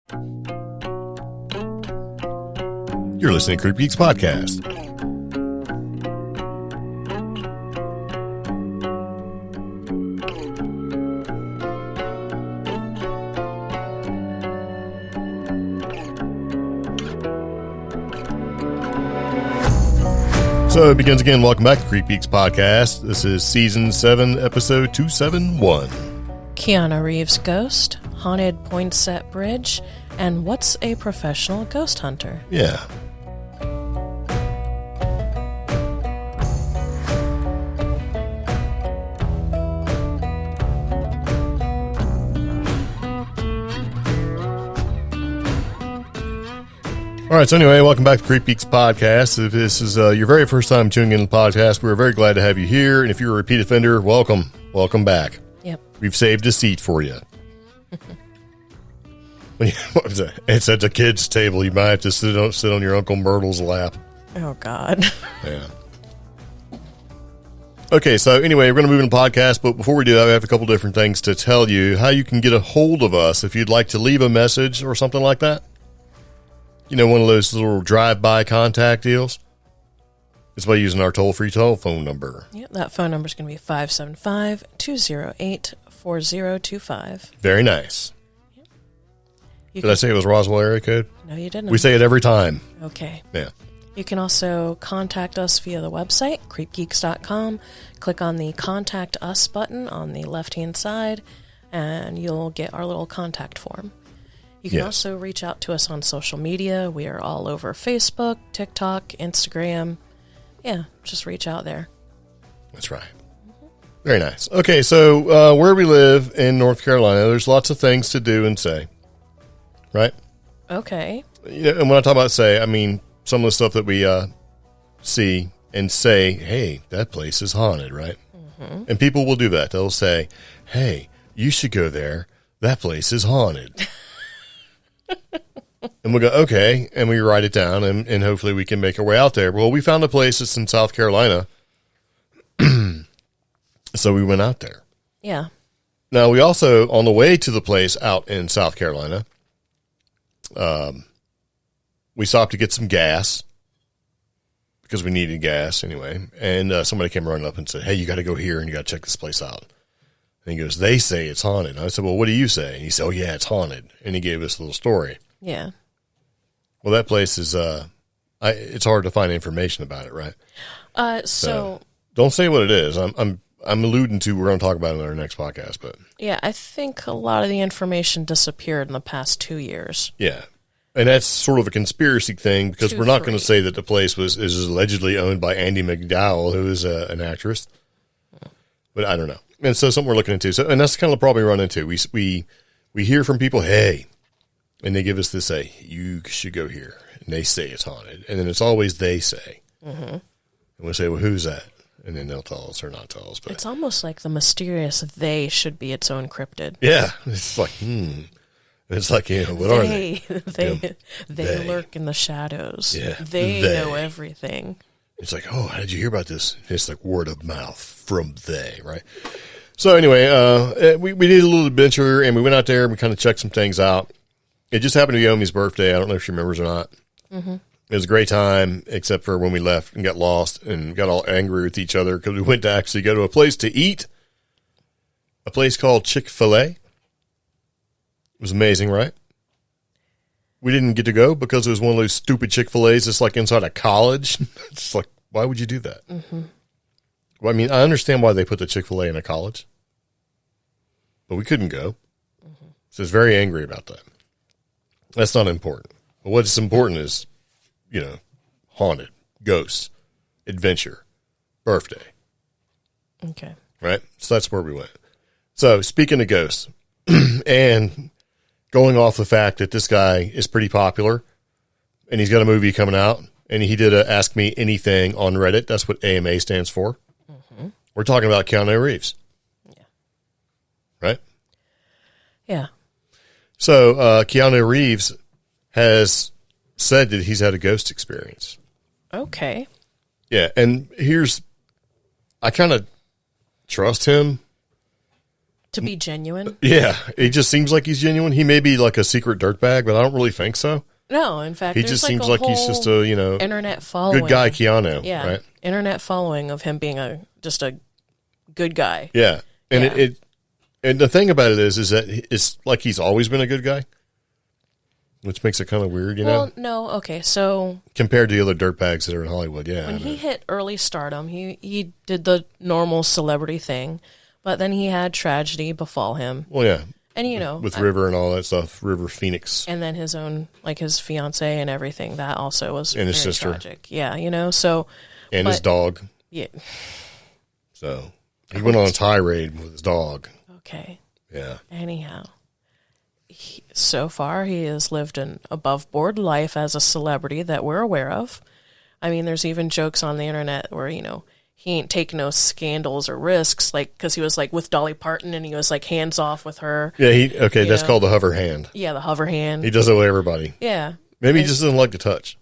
You're listening to CreepGeeks Podcast. So it begins again. Welcome back to CreepGeeks Podcast. This is Season 7, Episode 271. Keanu Reeves ghost, haunted Poinsett Bridge, and what's a professional ghost hunter? Yeah. All right, so anyway, welcome back to CreepGeeks Podcast. If this is your very first time tuning in to the podcast, we're very glad to have you here. And if you're a repeat offender, welcome. Welcome back. Yep. We've saved a seat for you. What was that? It's at the kids' table. You might have to sit on your Uncle Myrtle's lap. Oh, God. Yeah. Okay, so anyway, we're going to move into the podcast, but before we do that, I have a couple different things to tell you. How you can get a hold of us if you'd like to leave a message or something like that. You know, one of those little drive-by contact deals. It's by using our toll-free telephone number. Yep, that phone number is going to be 575-208-4025. Very nice. Did I say it was Roswell area code? No, you didn't. We say it every time. Okay. Yeah. You can also contact us via the website, creepgeeks.com. Click on the Contact Us button on the left-hand side, and you'll get our little contact form. You can also reach out to us on social media. We are all over Facebook, TikTok, Instagram. Yeah, just reach out there. That's right. Very nice. Okay, so where we live in North Carolina, there's lots of things to do and say. Right? Okay. Yeah, and when I talk about say, I mean some of the stuff that we see and say, hey, that place is haunted, right? Mm-hmm. And people will do that. They'll say, hey, you should go there. That place is haunted. And we'll go, okay, and we write it down, and hopefully we can make our way out there. Well, we found a place that's in South Carolina, so we went out there. Yeah. Now, we also, on the way to the place out in South Carolina, we stopped to get some gas, because we needed gas anyway, and somebody came running up and said, hey, you got to go here, and you got to check this place out. And he goes, they say it's haunted. And I said, well, what do you say? And he said, oh, yeah, it's haunted. And he gave us a little story. Yeah. Well, that place is, it's hard to find information about it, right? So don't say what it is. I'm alluding to, we're going to talk about it in our next podcast, but. Yeah, I think a lot of the information disappeared in the past 2 years. Yeah. And that's sort of a conspiracy thing, because we're not going to say that the place is allegedly owned by Andie MacDowell, who is an actress. But I don't know. And so something we're looking into. So, and that's kind of the problem we run into. We hear from people, hey, and they give us this, say, you should go here. And they say it's haunted. And then it's always they say. Mm-hmm. And we'll say, well, who's that? And then they'll tell us or not tell us. But it's almost like the mysterious they should be its own cryptid. Yeah. It's like, It's like, you know, what are they? They lurk in the shadows. Yeah. They know everything. It's like, oh, how did you hear about this? It's like word of mouth from they, right? So anyway, we did a little adventure, and we went out there, and we kind of checked some things out. It just happened to be Omi's birthday. I don't know if she remembers or not. Mm-hmm. It was a great time, except for when we left and got lost and got all angry with each other because we went to actually go to a place to eat, a place called Chick-fil-A. It was amazing, right? We didn't get to go because it was one of those stupid Chick-fil-A's that's like inside a college. It's like, why would you do that? Mm-hmm. Well, I mean, I understand why they put the Chick-fil-A in a college, but we couldn't go. Mm-hmm. So I was very angry about that. That's not important. But what's important is, you know, haunted, ghosts, adventure, birthday. Okay. Right? So that's where we went. So speaking of ghosts, and going off the fact that this guy is pretty popular, and he's got a movie coming out, and he did a Ask Me Anything on Reddit. That's what AMA stands for. Mm-hmm. We're talking about Keanu Reeves. Yeah. Right? Yeah. So Keanu Reeves has said that he's had a ghost experience. Okay. Yeah, and I kind of trust him. To be genuine? Yeah, it just seems like he's genuine. He may be like a secret dirtbag, but I don't really think so. No, in fact, he just seems like he's just a internet following. Good guy, Keanu. Yeah, right? Internet following of him being just a good guy. Yeah, and and the thing about it is that it's like he's always been a good guy, which makes it kind of weird, Well, no, okay, so compared to the other dirtbags that are in Hollywood. Yeah, when he hit early stardom, he did the normal celebrity thing, but then he had tragedy befall him. Well, yeah. And, with River and all that stuff, River Phoenix. And then his own, like his fiance and everything, that also was and his sister. Tragic. Yeah, so. And his dog. Yeah. So he went on a tirade with his dog. Okay. Yeah. Anyhow, so far he has lived an above board life as a celebrity that we're aware of. I mean, there's even jokes on the internet where, he ain't taking no scandals or risks, like, because he was, like, with Dolly Parton, and he was, like, hands off with her. Yeah, that's called the hover hand. Yeah, the hover hand. He does it with everybody. Yeah. Maybe he just doesn't like to touch.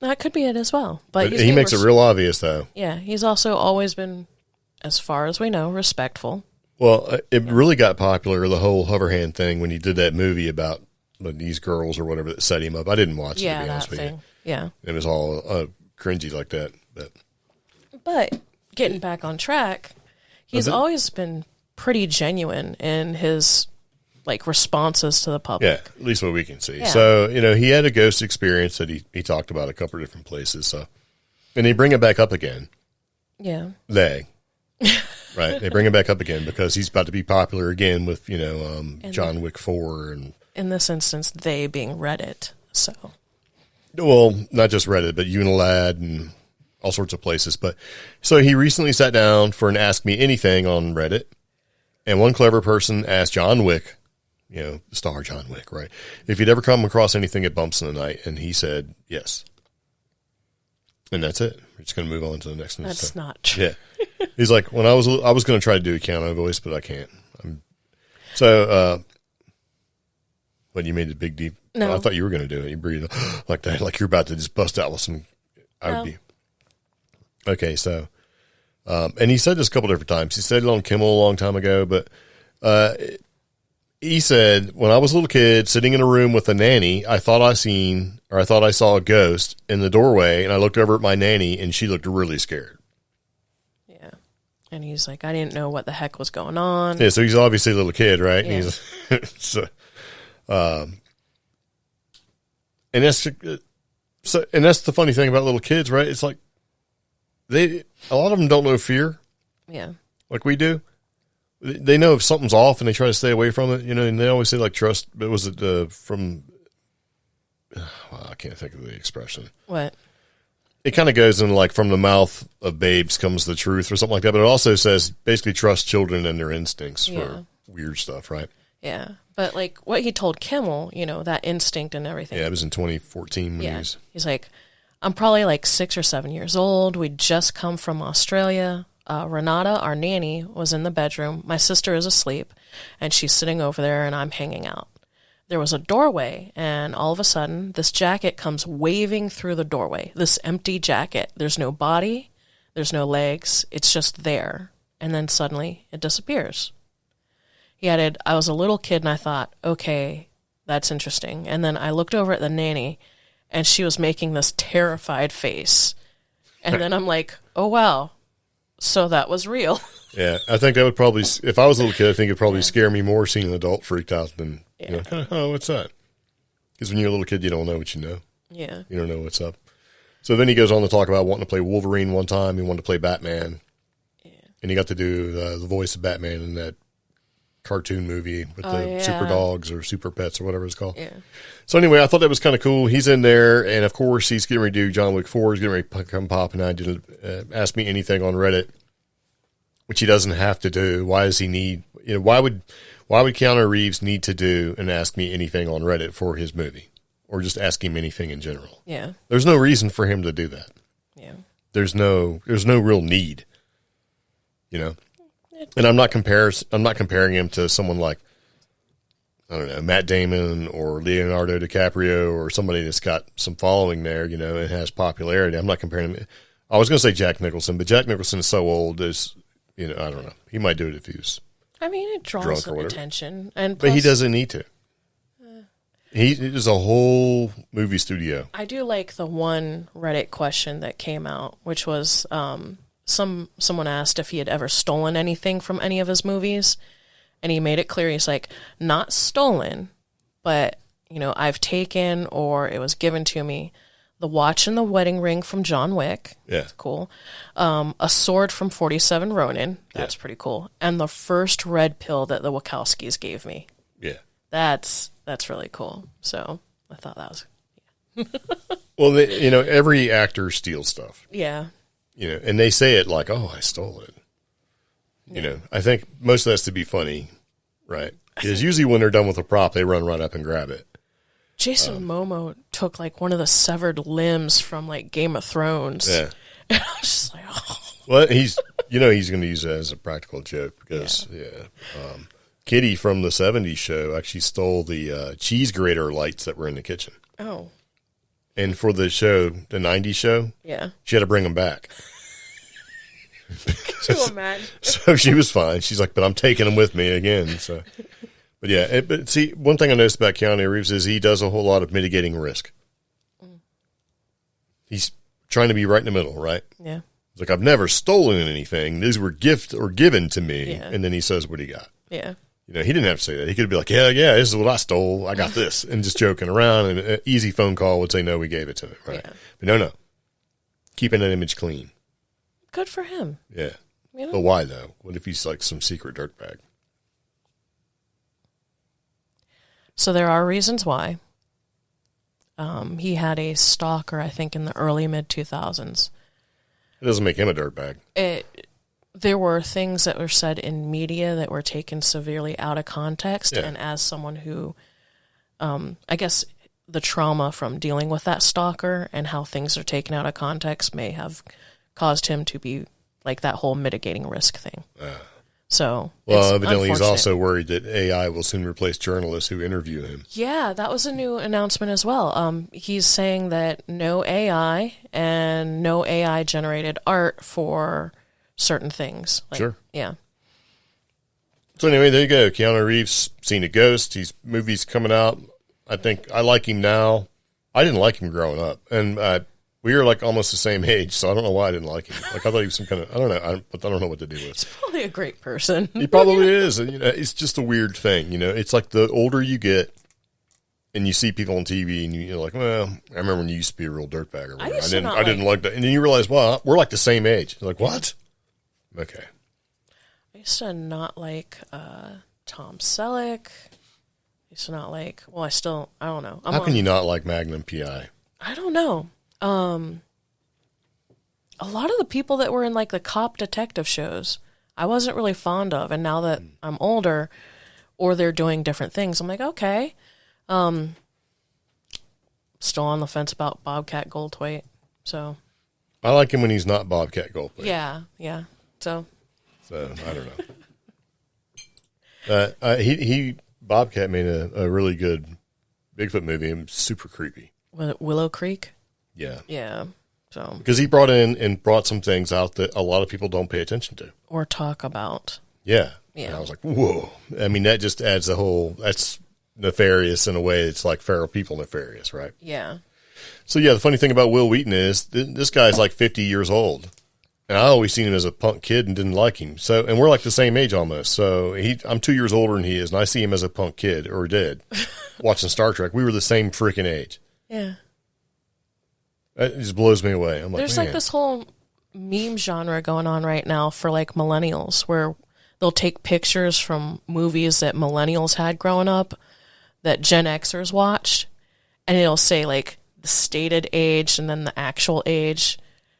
That could be it as well. But he makes it real obvious, though. Yeah, he's also always been, as far as we know, respectful. Well, it really got popular, the whole hover hand thing, when he did that movie about these girls or whatever that set him up. I didn't watch it, to be honest with you. Yeah. It was all cringy like that. But getting back on track, he's always been pretty genuine in his responses to the public. Yeah, at least what we can see. Yeah. So, he had a ghost experience that he talked about a couple of different places. So, and they bring it back up again. Yeah. Right. They bring him back up again because he's about to be popular again with, John Wick 4 and in this instance, they being Reddit. So. Well, not just Reddit, but Unilad and all sorts of places. But so he recently sat down for an Ask Me Anything on Reddit, and one clever person asked John Wick, the star John Wick, right, if he'd ever come across anything at Bumps in the Night, and he said yes. And that's it. We're just going to move on to the next one. That's not true. Yeah. He's like, I was going to try to do a Keanu voice, but I can't. What, you made a big deep? No. I thought you were going to do it. You breathe like that, like you're about to just bust out with some. Okay, so, and he said this a couple different times. He said it on Kimmel a long time ago, but he said, when I was a little kid sitting in a room with a nanny, I thought I saw a ghost in the doorway, and I looked over at my nanny, and she looked really scared. Yeah, and he's like, I didn't know what the heck was going on. Yeah, so he's obviously a little kid, right? Yeah. And he's so, and that's the funny thing about little kids, right? It's like a lot of them don't know fear. Yeah. Like we do. They know if something's off and they try to stay away from it, and they always say trust, but was it I can't think of the expression. What? It kind of goes in from the mouth of babes comes the truth or something like that, but it also says basically trust children and their instincts for weird stuff, right? Yeah. But what he told Kimmel, that instinct and everything. Yeah, it was in 2014. He's like, I'm probably 6 or 7 years old. We'd just come from Australia. Renata, our nanny, was in the bedroom. My sister is asleep, and she's sitting over there, and I'm hanging out. There was a doorway, and all of a sudden, this jacket comes waving through the doorway. This empty jacket. There's no body. There's no legs. It's just there. And then suddenly, it disappears. He added, I was a little kid, and I thought, okay, that's interesting. And then I looked over at the nanny, and she was making this terrified face. And then I'm like, oh, wow. So that was real. Yeah, I think that would probably, if I was a little kid, I think it'd probably scare me more seeing an adult freaked out than, oh, what's that? Because when you're a little kid, you don't know what you know. Yeah. You don't know what's up. So then he goes on to talk about wanting to play Wolverine one time. He wanted to play Batman. Yeah. And he got to do the voice of Batman in that cartoon movie with super dogs or super pets or whatever it's called. Yeah. So anyway, I thought that was kind of cool. He's in there, and of course, he's getting ready to do John Wick 4. He's getting ready to come popping out. Ask Me Anything on Reddit, which he doesn't have to do. Why does he need? Why would Keanu Reeves need to do an Ask Me Anything on Reddit for his movie, or just ask him anything in general? Yeah. There's no reason for him to do that. Yeah. There's no real need. And I'm not comparing him to someone like, I don't know, Matt Damon or Leonardo DiCaprio or somebody that's got some following there, and has popularity. I'm not comparing him. I was going to say Jack Nicholson, but Jack Nicholson is so old. I don't know. He might do it if he was I mean, it draws attention, and but he doesn't need to. It is a whole movie studio. I do like the one Reddit question that came out, which was someone asked if he had ever stolen anything from any of his movies, and he made it clear he's like, not stolen, but I've taken, or it was given to me, the watch and the wedding ring from John Wick. Yeah, that's cool. A sword from 47 Ronin. That's pretty cool. And the first red pill that the Wachowskis gave me. Yeah, that's really cool. So I thought that was. Yeah. Well, every actor steals stuff. Yeah. And they say it like, "Oh, I stole it." Yeah. I think most of that's to be funny, right? Because usually when they're done with a prop, they run right up and grab it. Jason Momoa took like one of the severed limbs from like Game of Thrones. Yeah. And I was just like, oh. Well, he's going to use it as a practical joke because, Kitty from the 70s show actually stole the cheese grater lights that were in the kitchen. Oh. And for the show, the 90s show, she had to bring them back. Could you imagine? So she was fine. She's like, but I'm taking them with me again. So, but yeah, but see, one thing I noticed about Keanu Reeves is he does a whole lot of mitigating risk. He's trying to be right in the middle, right? Yeah. It's like, I've never stolen anything. These were gift or given to me. Yeah. And then he says what he got. Yeah. He didn't have to say that. He could be like, yeah, this is what I stole. I got this. And just joking around. And an easy phone call would say, no, we gave it to him. Right. Yeah. But no. Keeping that image clean. Good for him. Yeah. But why, though? What if he's like some secret dirtbag? So there are reasons why. He had a stalker, I think, in the early mid-2000s. It doesn't make him a dirtbag. There were things that were said in media that were taken severely out of context. Yeah. And as someone who, I guess the trauma from dealing with that stalker and how things are taken out of context may have caused him to be like that whole mitigating risk thing. So, well, evidently he's also worried that AI will soon replace journalists who interview him. Yeah, that was a new announcement as well. He's saying that no AI and no AI generated art for certain things. Sure. Yeah. So anyway, there you go. Keanu Reeves seen a ghost. He's movies coming out. I think I like him now. I didn't like him growing up, and we were like almost the same age, so I don't know why I didn't like him. Like I thought he was some kind of, I don't know, but I don't know what to do with. He's probably a great person. He probably is. And, it's just a weird thing. It's like the older you get and you see people on TV and you're like, well, I remember when you used to be a real dirtbag or whatever. I didn't like that. And then you realize, well, we're like the same age. You're like, what? Okay. I used to not like Tom Selleck. I used to not like, I don't know. How can you not like Magnum P.I.? I don't know. A lot of the people that were in like the cop detective shows, I wasn't really fond of. And now that I'm older or they're doing different things, I'm like, okay. Still on the fence about Bobcat Goldthwait. So I like him when he's not Bobcat Goldthwait. Yeah. So I don't know. Bobcat made a really good Bigfoot movie. And super creepy. Willow Creek? Yeah. Yeah. So because he brought some things out that a lot of people don't pay attention to or talk about. Yeah. And I was like, whoa. I mean, that just adds that's nefarious in a way. It's like feral people nefarious, right? Yeah. So yeah, the funny thing about Will Wheaton is this guy's like 50 years old. And I always seen him as a punk kid and didn't like him. So, and we're like the same age almost. So I'm 2 years older than he is, and I see him as a punk kid, or did, watching Star Trek. We were the same freaking age. Yeah. It just blows me away. I'm like, there's like this whole meme genre going on right now for like millennials, where they'll take pictures from movies that millennials had growing up that Gen Xers watched, and it'll say like the stated age and then the actual age.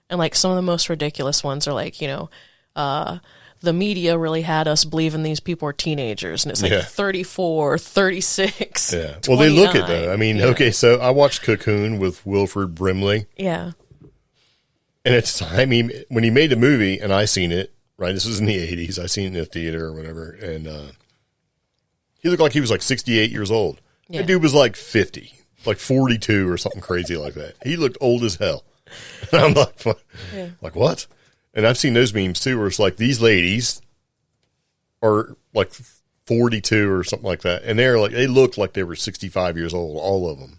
And, like, some of the most ridiculous ones are, like, the media really had us believing these people were teenagers. And it's, like, 34, 36, Yeah. 29. Well, they look it, though. I mean, okay, so I watched Cocoon with Wilford Brimley. Yeah. And when he made the movie, and I seen it, right, this was in the 80s. I seen it in the theater or whatever. And he looked like he was, like, 68 years old. Yeah. That dude was, like, 50, like 42 or something crazy like that. He looked old as hell. And I'm like, like what? And I've seen those memes too, where it's like these ladies are like 42 or something like that. And they looked like they were 65 years old, all of them.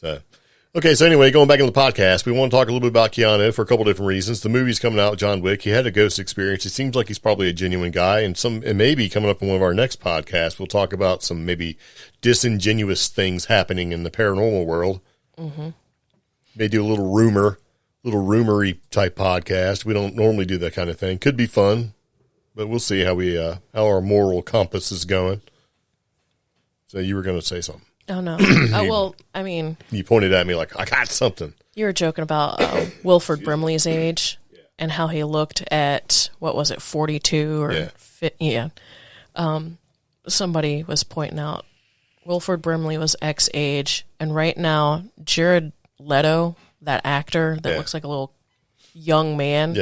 So anyway, going back into the podcast, we want to talk a little bit about Keanu for a couple different reasons. The movie's coming out with John Wick. He had a ghost experience. It seems like he's probably a genuine guy, and maybe coming up in one of our next podcasts, we'll talk about some maybe disingenuous things happening in the paranormal world. Mm-hmm. Maybe do a little rumory type podcast. We don't normally do that kind of thing. Could be fun, but we'll see how our moral compass is going. So you were going to say something. Oh, no. Well, I mean... You pointed at me like, I got something. You were joking about Wilford Brimley's age and how he looked at, 42 or... Yeah. Somebody was pointing out Wilford Brimley was X age, and right now, Jared Leto, that actor that looks like a little young man...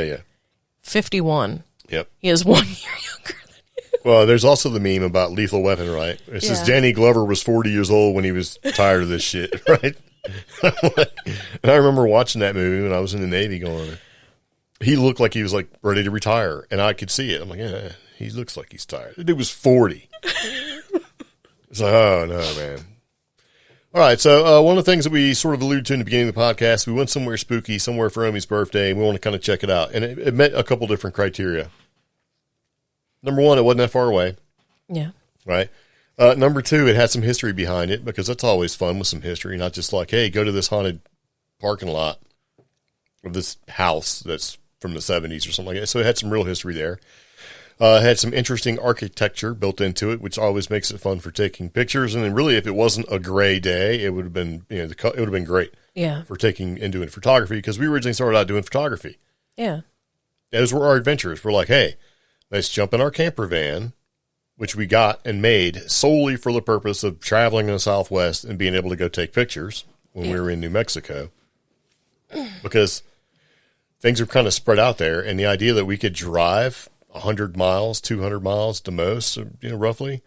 51. Yep. He is 1 year younger. Well, there's also the meme about Lethal Weapon, right? It says Danny Glover was 40 years old when he was tired of this shit, right? And I remember watching that movie when I was in the Navy going, he looked like he was like ready to retire, and I could see it. I'm like, yeah, he looks like he's tired. The dude was 40. It's like, oh, no, man. All right, so one of the things that we sort of alluded to in the beginning of the podcast, we went somewhere spooky, somewhere for Omi's birthday, and we want to kind of check it out. And it met a couple different criteria. Number one, it wasn't that far away. Yeah. Right? Number two, it had some history behind it, because that's always fun with some history, not just like, hey, go to this haunted parking lot of this house that's from the 70s or something like that. So it had some real history there. It had some interesting architecture built into it, which always makes it fun for taking pictures. And then really, if it wasn't a gray day, it would have been, it would have been great for taking and doing photography, because we originally started out doing photography. Yeah. Those were our adventures. We're like, hey, let's jump in our camper van, which we got and made solely for the purpose of traveling in the Southwest and being able to go take pictures when we were in New Mexico, because things are kind of spread out there. And the idea that we could drive 100 miles, 200 miles to most, roughly,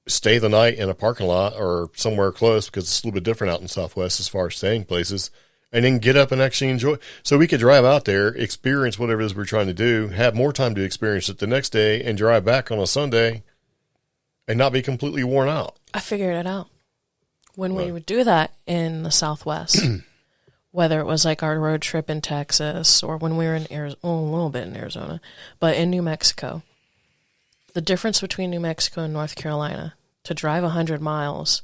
stay the night in a parking lot or somewhere close, because it's a little bit different out in the Southwest as far as staying places, and then get up and actually enjoy. So we could drive out there, experience whatever it is we're trying to do, have more time to experience it the next day, and drive back on a Sunday and not be completely worn out. I figured it out. When we would do that in the Southwest, whether it was like our road trip in Texas or when we were in Arizona, a little bit in Arizona, but in New Mexico, the difference between New Mexico and North Carolina, to drive 100 miles,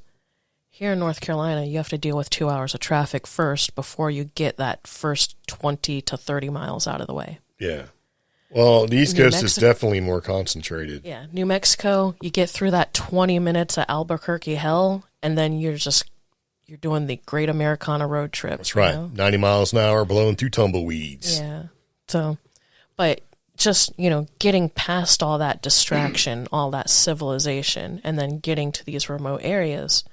here in North Carolina, you have to deal with 2 hours of traffic first before you get that first 20 to 30 miles out of the way. Yeah. Well, the East Coast is definitely more concentrated. Yeah. New Mexico, you get through that 20 minutes of Albuquerque hell, and then you're doing the Great Americana road trip. That's right. 90 miles an hour blowing through tumbleweeds. Yeah. So, but just, getting past all that distraction, all that civilization, and then getting to these remote areas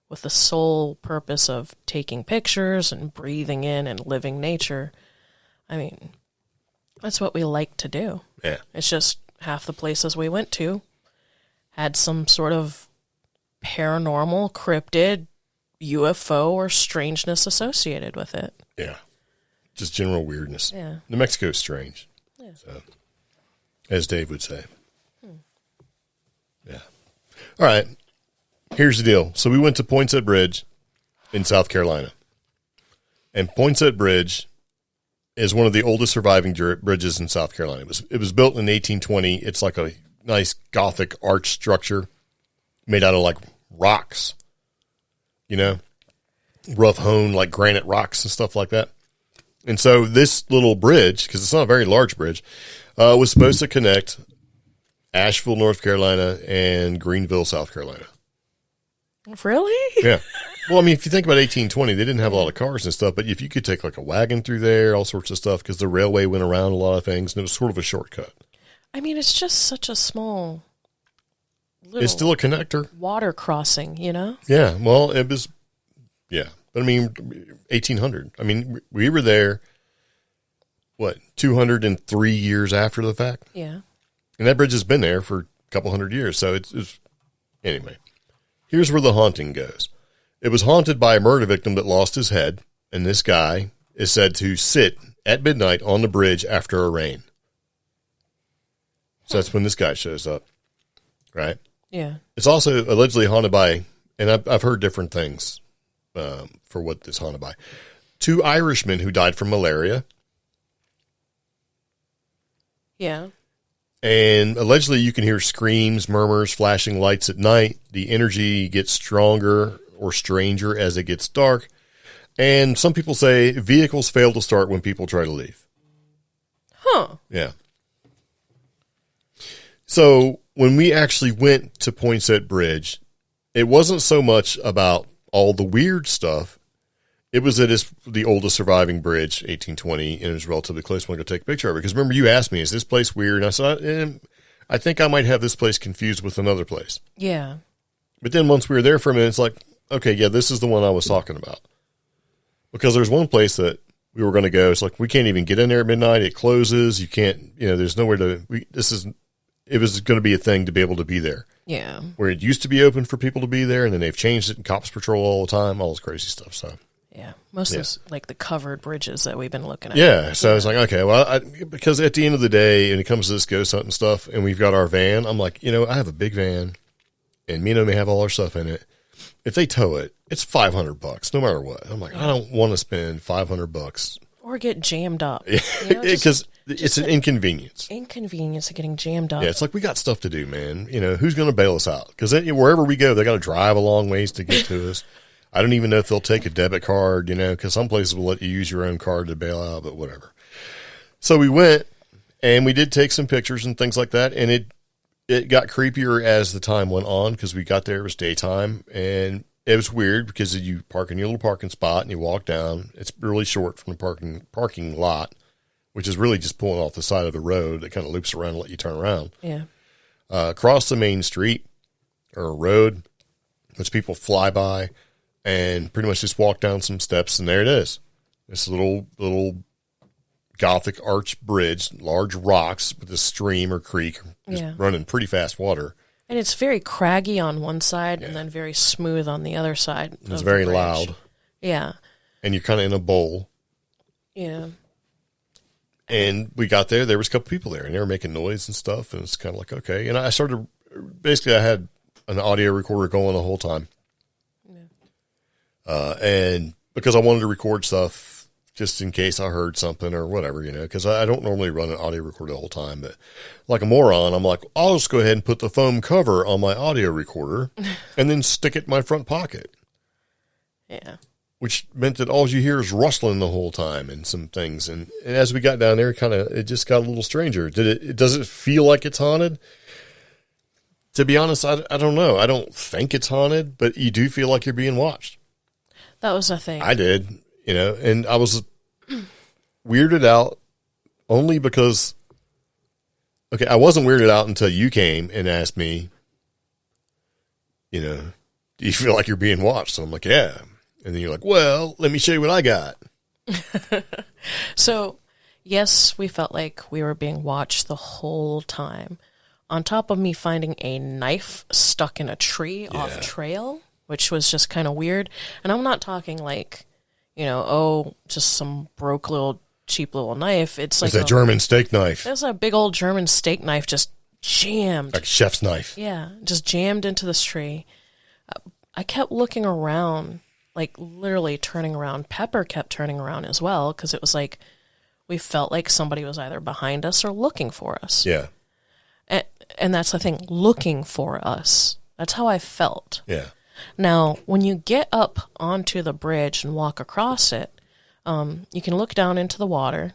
with the sole purpose of taking pictures and breathing in and living nature. I mean, that's what we like to do. Yeah. It's just half the places we went to had some sort of paranormal, cryptid, UFO, or strangeness associated with it. Yeah. Just general weirdness. Yeah. New Mexico's strange. Yeah. So, as Dave would say. Yeah. All right. Here's the deal. So we went to Poinsett Bridge in South Carolina. And Poinsett Bridge is one of the oldest surviving bridges in South Carolina. It was built in 1820. It's like a nice Gothic arch structure made out of like rocks, rough hewn like granite rocks and stuff like that. And so this little bridge, because it's not a very large bridge, was supposed to connect Asheville, North Carolina, and Greenville, South Carolina. Really? Yeah. Well, I mean, if you think about 1820, they didn't have a lot of cars and stuff, but if you could take like a wagon through there, all sorts of stuff, because the railway went around a lot of things, and it was sort of a shortcut. I mean, it's just such a small little... It's still a connector. Water crossing, Yeah. Well, it was... Yeah. But I mean, 1800. I mean, we were there, 203 years after the fact? Yeah. And that bridge has been there for a couple hundred years, so it's anyway. Here's where the haunting goes. It was haunted by a murder victim that lost his head, and this guy is said to sit at midnight on the bridge after a rain. So that's when this guy shows up, right? Yeah. It's also allegedly haunted by, and I've heard different things for what it's haunted by. 2 Irishmen who died from malaria. Yeah. And allegedly you can hear screams, murmurs, flashing lights at night. The energy gets stronger or stranger as it gets dark. And some people say vehicles fail to start when people try to leave. Huh. Yeah. So when we actually went to Poinsett Bridge, it wasn't so much about all the weird stuff. It was that it's the oldest surviving bridge, 1820, and it was relatively close. I want to go take a picture of it. Because remember, you asked me, is this place weird? And I said, I think I might have this place confused with another place. Yeah. But then once we were there for a minute, it's like, okay, yeah, this is the one I was talking about. Because there's one place that we were going to go. It's like, we can't even get in there at midnight. It closes. You can't, there's nowhere to, it was going to be a thing to be able to be there. Yeah. Where it used to be open for people to be there, and then they've changed it, and cops patrol all the time, all this crazy stuff, so. Yeah, most of those, like the covered bridges that we've been looking at. Yeah, so I was like, okay, well, because at the end of the day, when it comes to this ghost hunting stuff, and we've got our van, I'm like, I have a big van, and me and may have all our stuff in it. If they tow it, it's $500, no matter what. I'm like, I don't want to spend $500. Or get jammed up. Because it's an inconvenience. Inconvenience of getting jammed up. Yeah, it's like, we got stuff to do, man. Who's going to bail us out? Because wherever we go, they got to drive a long ways to get to us. I don't even know if they'll take a debit card, because some places will let you use your own card to bail out, but whatever. So we went, and we did take some pictures and things like that, and it got creepier as the time went on, because we got there, it was daytime, and it was weird, because you park in your little parking spot, and you walk down. It's really short from the parking lot, which is really just pulling off the side of the road that kind of loops around and let you turn around. Yeah. Across the main street, or road, which people fly by, and pretty much just walk down some steps, and there it is. This little Gothic arch bridge, large rocks with a stream or creek just running pretty fast water. And it's very craggy on one side and then very smooth on the other side. It's very loud. Yeah. And you're kind of in a bowl. Yeah. And we got there was a couple people there, and they were making noise and stuff, and it's kind of like, okay. And I had an audio recorder going the whole time. And because I wanted to record stuff just in case I heard something or whatever, because I don't normally run an audio recorder the whole time, but like a moron, I'm like, I'll just go ahead and put the foam cover on my audio recorder and then stick it in my front pocket. Yeah. Which meant that all you hear is rustling the whole time and some things. And as we got down there, it just got a little stranger. Does it feel like it's haunted? To be honest, I don't know. I don't think it's haunted, but you do feel like you're being watched. That was a thing. I did, and I was weirded out only because, okay, I wasn't weirded out until you came and asked me, do you feel like you're being watched? So I'm like, yeah. And then you're like, well, let me show you what I got. So, yes, we felt like we were being watched the whole time. On top of me finding a knife stuck in a tree off trail, which was just kind of weird. And I'm not talking like, just some broke little cheap little knife. It's like a German steak knife. There's a big old German steak knife just jammed. Like a chef's knife. Yeah, just jammed into this tree. I kept looking around, like literally turning around. Pepper kept turning around as well, because it was like we felt like somebody was either behind us or looking for us. Yeah. And that's the thing, looking for us. That's how I felt. Yeah. Now, when you get up onto the bridge and walk across it, you can look down into the water.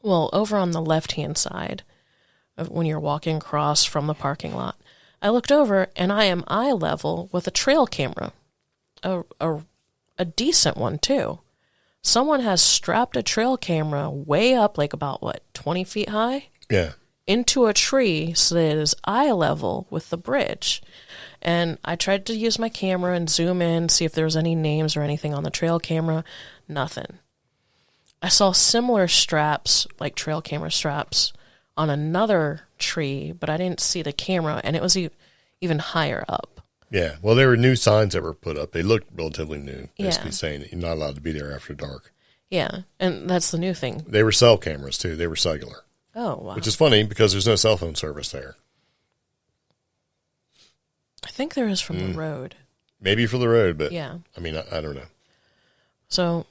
Well, over on the left-hand side, when you're walking across from the parking lot, I looked over, and I am eye level with a trail camera, a decent one, too. Someone has strapped a trail camera way up, like about, 20 feet high? Yeah. Into a tree so that it is eye level with the bridge. And I tried to use my camera and zoom in, see if there was any names or anything on the trail camera. Nothing. I saw similar straps, like trail camera straps, on another tree, but I didn't see the camera, and it was even higher up. Yeah. Well, there were new signs that were put up. They looked relatively new, basically saying that you're not allowed to be there after dark. Yeah, and that's the new thing. They were cell cameras, too. They were cellular. Oh, wow. Which is funny because there's no cell phone service there. I think there is from the road. Maybe for the road, but yeah. I mean, I don't know. So.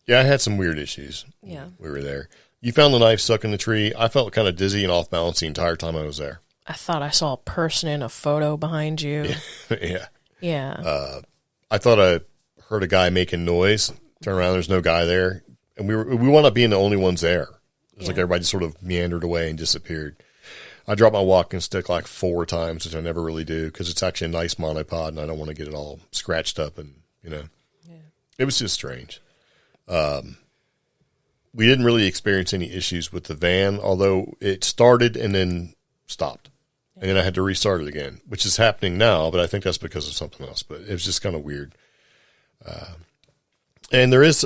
Yeah, I had some weird issues. Yeah. We were there. You found the knife stuck in the tree. I felt kind of dizzy and off balance the entire time I was there. I thought I saw a person in a photo behind you. Yeah. Yeah. I thought I heard a guy making noise. Turn around, there's no guy there. And we wound up being the only ones there. It was like everybody just sort of meandered away and disappeared. I dropped my walking stick like 4 times, which I never really do because it's actually a nice monopod and I don't want to get it all scratched up and, It was just strange. We didn't really experience any issues with the van, although it started and then stopped. And then I had to restart it again, which is happening now, but I think that's because of something else. But it was just kind of weird. And there is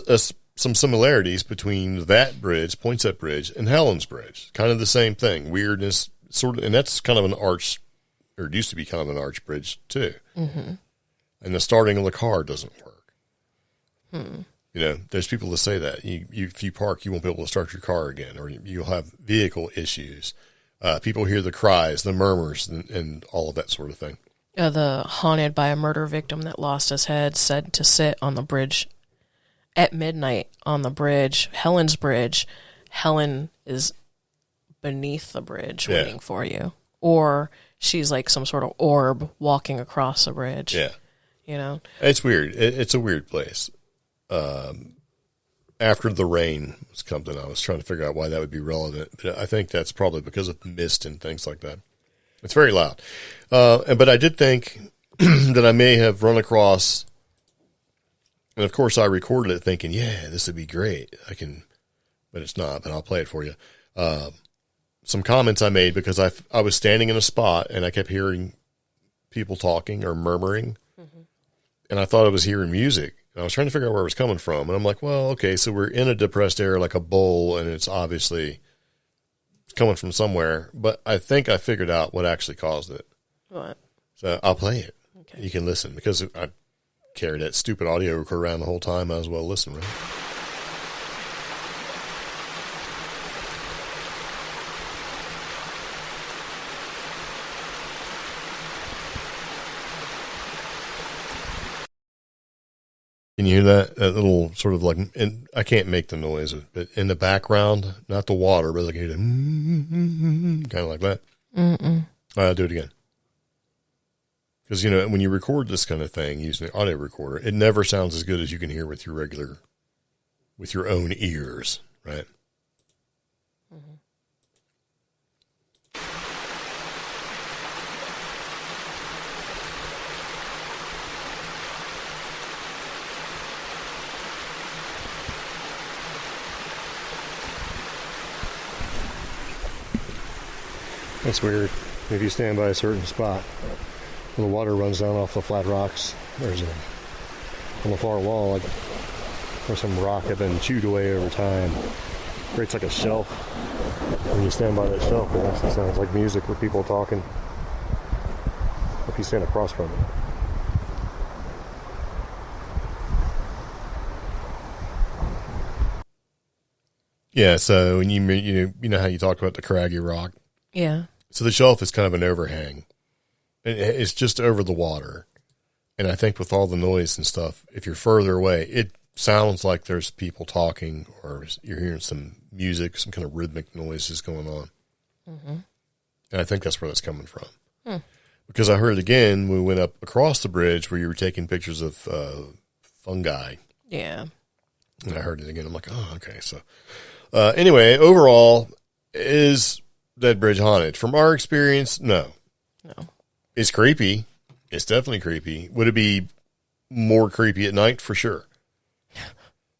some similarities between that bridge, Poinsett Bridge, and Helen's Bridge. Kind of the same thing. Weirdness, sort of, and that's kind of an arch, or it used to be kind of an arch bridge, too. Mm-hmm. And the starting of the car doesn't work. There's people that say that. If you park, you won't be able to start your car again, or you'll have vehicle issues. People hear the cries, the murmurs, and all of that sort of thing. The haunted by a murder victim that lost his head said to sit on the bridge at midnight on the bridge, Helen's Bridge. Helen is beneath the bridge waiting for you. Or she's like some sort of orb walking across the bridge. Yeah. It's weird. It's a weird place. After the rain was something, I was trying to figure out why that would be relevant. But I think that's probably because of mist and things like that. It's very loud. But I did think that I may have run across, and of course I recorded it thinking, yeah, this would be great. But it's not, but I'll play it for you. Some comments I made because I was standing in a spot and I kept hearing people talking or murmuring. Mm-hmm. And I thought I was hearing music. And I was trying to figure out where it was coming from. And I'm like, well, okay, so we're in a depressed area like a bowl, and it's obviously coming from somewhere. But I think I figured out what actually caused it. What? So I'll play it. Okay. You can listen. Because I carried that stupid audio recorder around the whole time. Might as well listen, right? Can you hear that? That little sort of like, and I can't make the noise, but in the background, not the water, but I can hear the kind of like that. I'll do it again. Because, when you record this kind of thing using an audio recorder, it never sounds as good as you can hear with your own ears, right? Mm-hmm. That's weird. If you stand by a certain spot, when the water runs down off the flat rocks, on the far wall, like there's some rock that been chewed away over time. Creates like a shelf. When you stand by that shelf, it actually sounds like music with people talking. If you stand across from it. Yeah, so when you know how you talk about the craggy rock? Yeah. So the shelf is kind of an overhang. It's just over the water. And I think with all the noise and stuff, if you're further away, it sounds like there's people talking or you're hearing some music, some kind of rhythmic noises going on. Mm-hmm. And I think that's where that's coming from. Because I heard it again when we went up across the bridge where you were taking pictures of fungi. Yeah. And I heard it again. I'm like, oh, okay. So anyway, overall, is that bridge haunted? From our experience, no. It's creepy. It's definitely creepy. Would it be more creepy at night? For sure.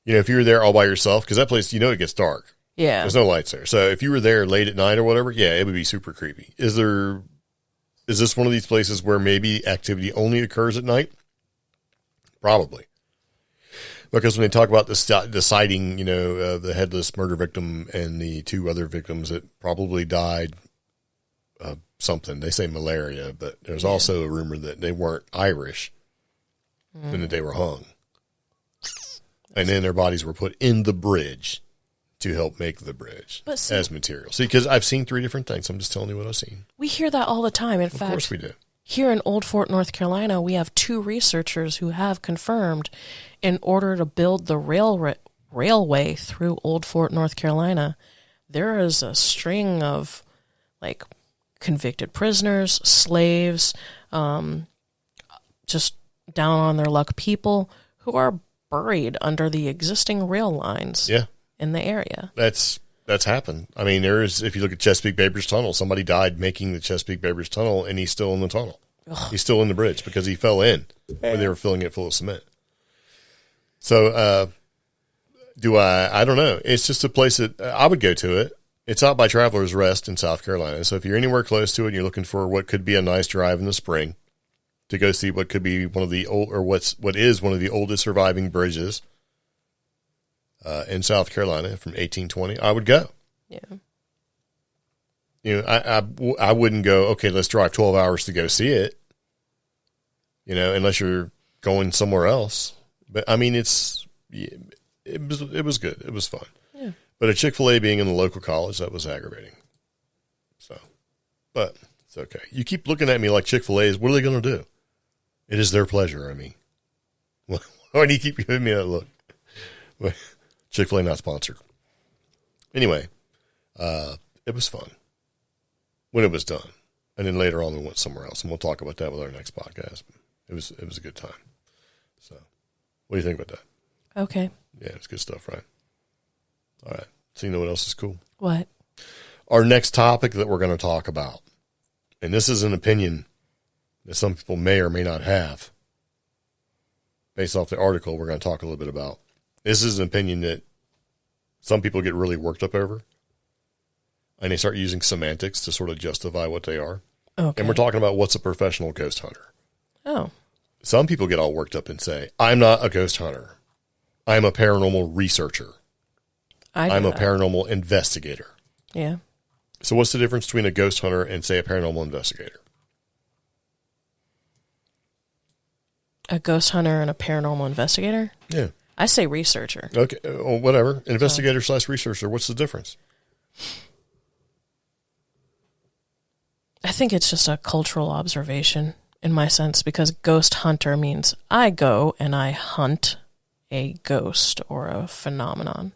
If you were there all by yourself, because that place, it gets dark. Yeah. There's no lights there. So if you were there late at night or whatever, yeah, it would be super creepy. Is this one of these places where maybe activity only occurs at night? Probably. Because when they talk about the sighting, the headless murder victim and the 2 other victims that probably died of something, they say malaria, but there's also a rumor that they weren't Irish and that they were hung. And then their bodies were put in the bridge to help make the bridge But see, as material. See, because I've seen 3 different things. I'm just telling you what I've seen. we hear that all the time. In fact, Of course we do. here in Old Fort, North Carolina, we have 2 researchers who have confirmed in order to build the railway through Old Fort, North Carolina, there is a string of like convicted prisoners, slaves, just down on their luck people who are buried under the existing rail lines in the area. That's happened. I mean, if you look at Chesapeake Bay Bridge Tunnel, somebody died making the Chesapeake Bay Bridge Tunnel, and he's still in the tunnel. Ugh. He's still in the bridge because he fell in when they were filling it full of cement. So, I don't know. It's just a place that I would go to it. It's out by Travelers Rest in South Carolina. So if you're anywhere close to it and you're looking for what could be a nice drive in the spring to go see what could be one of the what is one of the oldest surviving bridges in South Carolina from 1820, I would go. Yeah. You know, I wouldn't go, okay, let's drive 12 hours to go see it, you know, unless you're going somewhere else. But I mean, it was good. It was fun. Yeah. But a Chick-fil-A being in the local college, that was aggravating. So, but it's okay. You keep looking at me like Chick-fil-A is, what are they going to do? It is their pleasure. I mean, why do you keep giving me that look? Chick-fil-A not sponsored. Anyway, it was fun when it was done. And then later on we went somewhere else, and we'll talk about that with our next podcast. It was a good time. So what do you think about that? Okay. Yeah, it's good stuff, right? All right. So you know what else is cool? What? Our next topic that we're going to talk about, and this is an opinion that some people may or may not have based off the article we're going to talk a little bit about. This is an opinion that some people get really worked up over, and they start using semantics to sort of justify what they are. Okay. And we're talking about what's a professional ghost hunter. Oh. Some people get all worked up and say, I'm not a ghost hunter. I'm a paranormal researcher. I'm a paranormal investigator. Yeah. So what's the difference between a ghost hunter and, say, a paranormal investigator? A ghost hunter and a paranormal investigator? Yeah. I say researcher. Okay, well, whatever. Investigator / researcher. What's the difference? I think it's just a cultural observation in my sense, because ghost hunter means I go and I hunt a ghost or a phenomenon.